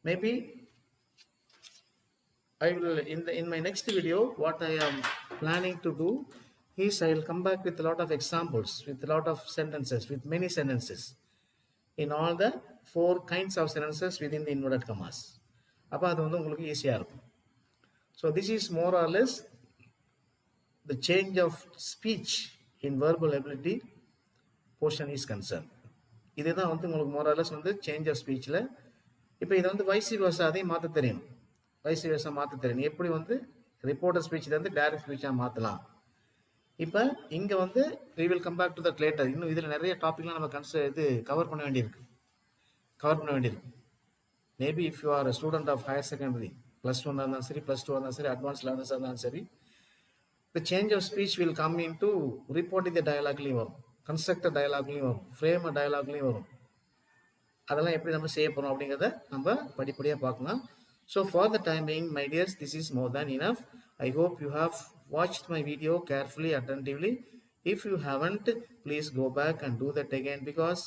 S1: Maybe I will in my next video what I am planning to do is I will come back with a lot of examples, with a lot of sentences, with many sentences in all the 4 kinds of sentences within the inverted commas. அப்போ அது வந்து உங்களுக்கு ஈஸியாக இருக்கும். So this is more or less the change of speech in verbal ability portion is concerned. இதுதான் வந்து உங்களுக்கு more or less வந்து change of speechல. இப்போ இதை வந்து வைசி வேர்சா அதையும் மாற்ற தெரியும். வைசி வேர்சா மாற்ற தெரியும். எப்படி வந்து ரிப்போர்ட்டர் ஸ்பீச்லேருந்து டைரக்ட் ஸ்பீச்சாக மாற்றலாம். இப்போ இங்கே வந்து we will come back to that later. இன்னும் இதில் நிறைய டாபிக்லாம் நம்ம கவர் பண்ண வேண்டியிருக்கு. Maybe if you are student of higher secondary, +1 இருந்தாலும் சரி, +2 இருந்தாலும் சரி, அட்வான்ஸ் லேர்னர்ஸாக இருந்தாலும் சரி, the change of speech will come into reporting the dialogue-லையும் வரும், கன்ஸ்ட்ரக்டர் டயலாக்லையும் வரும், ஃப்ரேம் டயலாக்லையும் வரும். அதெல்லாம் எப்படி நம்ம செய்ய போகிறோம் அப்படிங்கிறத நம்ம படிப்படியாக பார்க்கலாம். So for the time being, my dears, this is more than enough. I hope you have watched my video carefully, attentively. If you haven't, please go back and do that again, because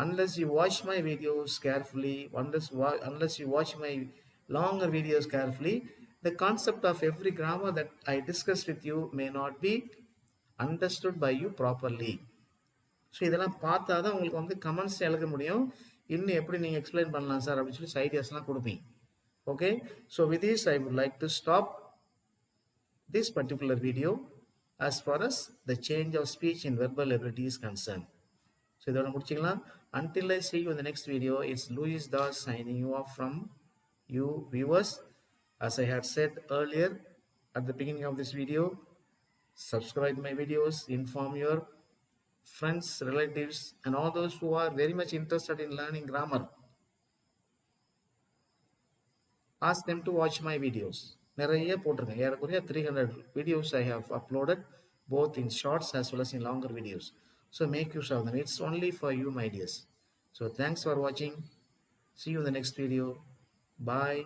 S1: unless you watch my videos carefully, unless you watch my longer videos carefully, the concept of every grammar that I discuss with you may not be understood by you properly. So இதெல்லாம் பார்த்தா தான் உங்களுக்கு வந்து comments எழுத முடியும். இன்னும் எப்படி நீங்கள் எக்ஸ்பிளைன் பண்ணலாம் சார் அப்படின்னு சொல்லி ஐடியாஸ்லாம் கொடுப்பீங்க. Okay, so with this I would like to stop this particular video as far as the change of speech in verbal ability is concerned. So இதோட முடிச்சுக்கலாம். Until I see you in the next video, it's Louis Das signing you off from you viewers. As I had said earlier at the beginning of this video, subscribe my videos, inform your friends, relatives, and all those who are very much interested in learning grammar. Ask them to watch my videos. நிறைய போட்டிருக்கேன். ஏறக்குறைய 300 videos I have uploaded, both in shorts as well as in longer videos. So make use of them. It's only for you, my dears. So thanks for watching. See you in the next video. Bye.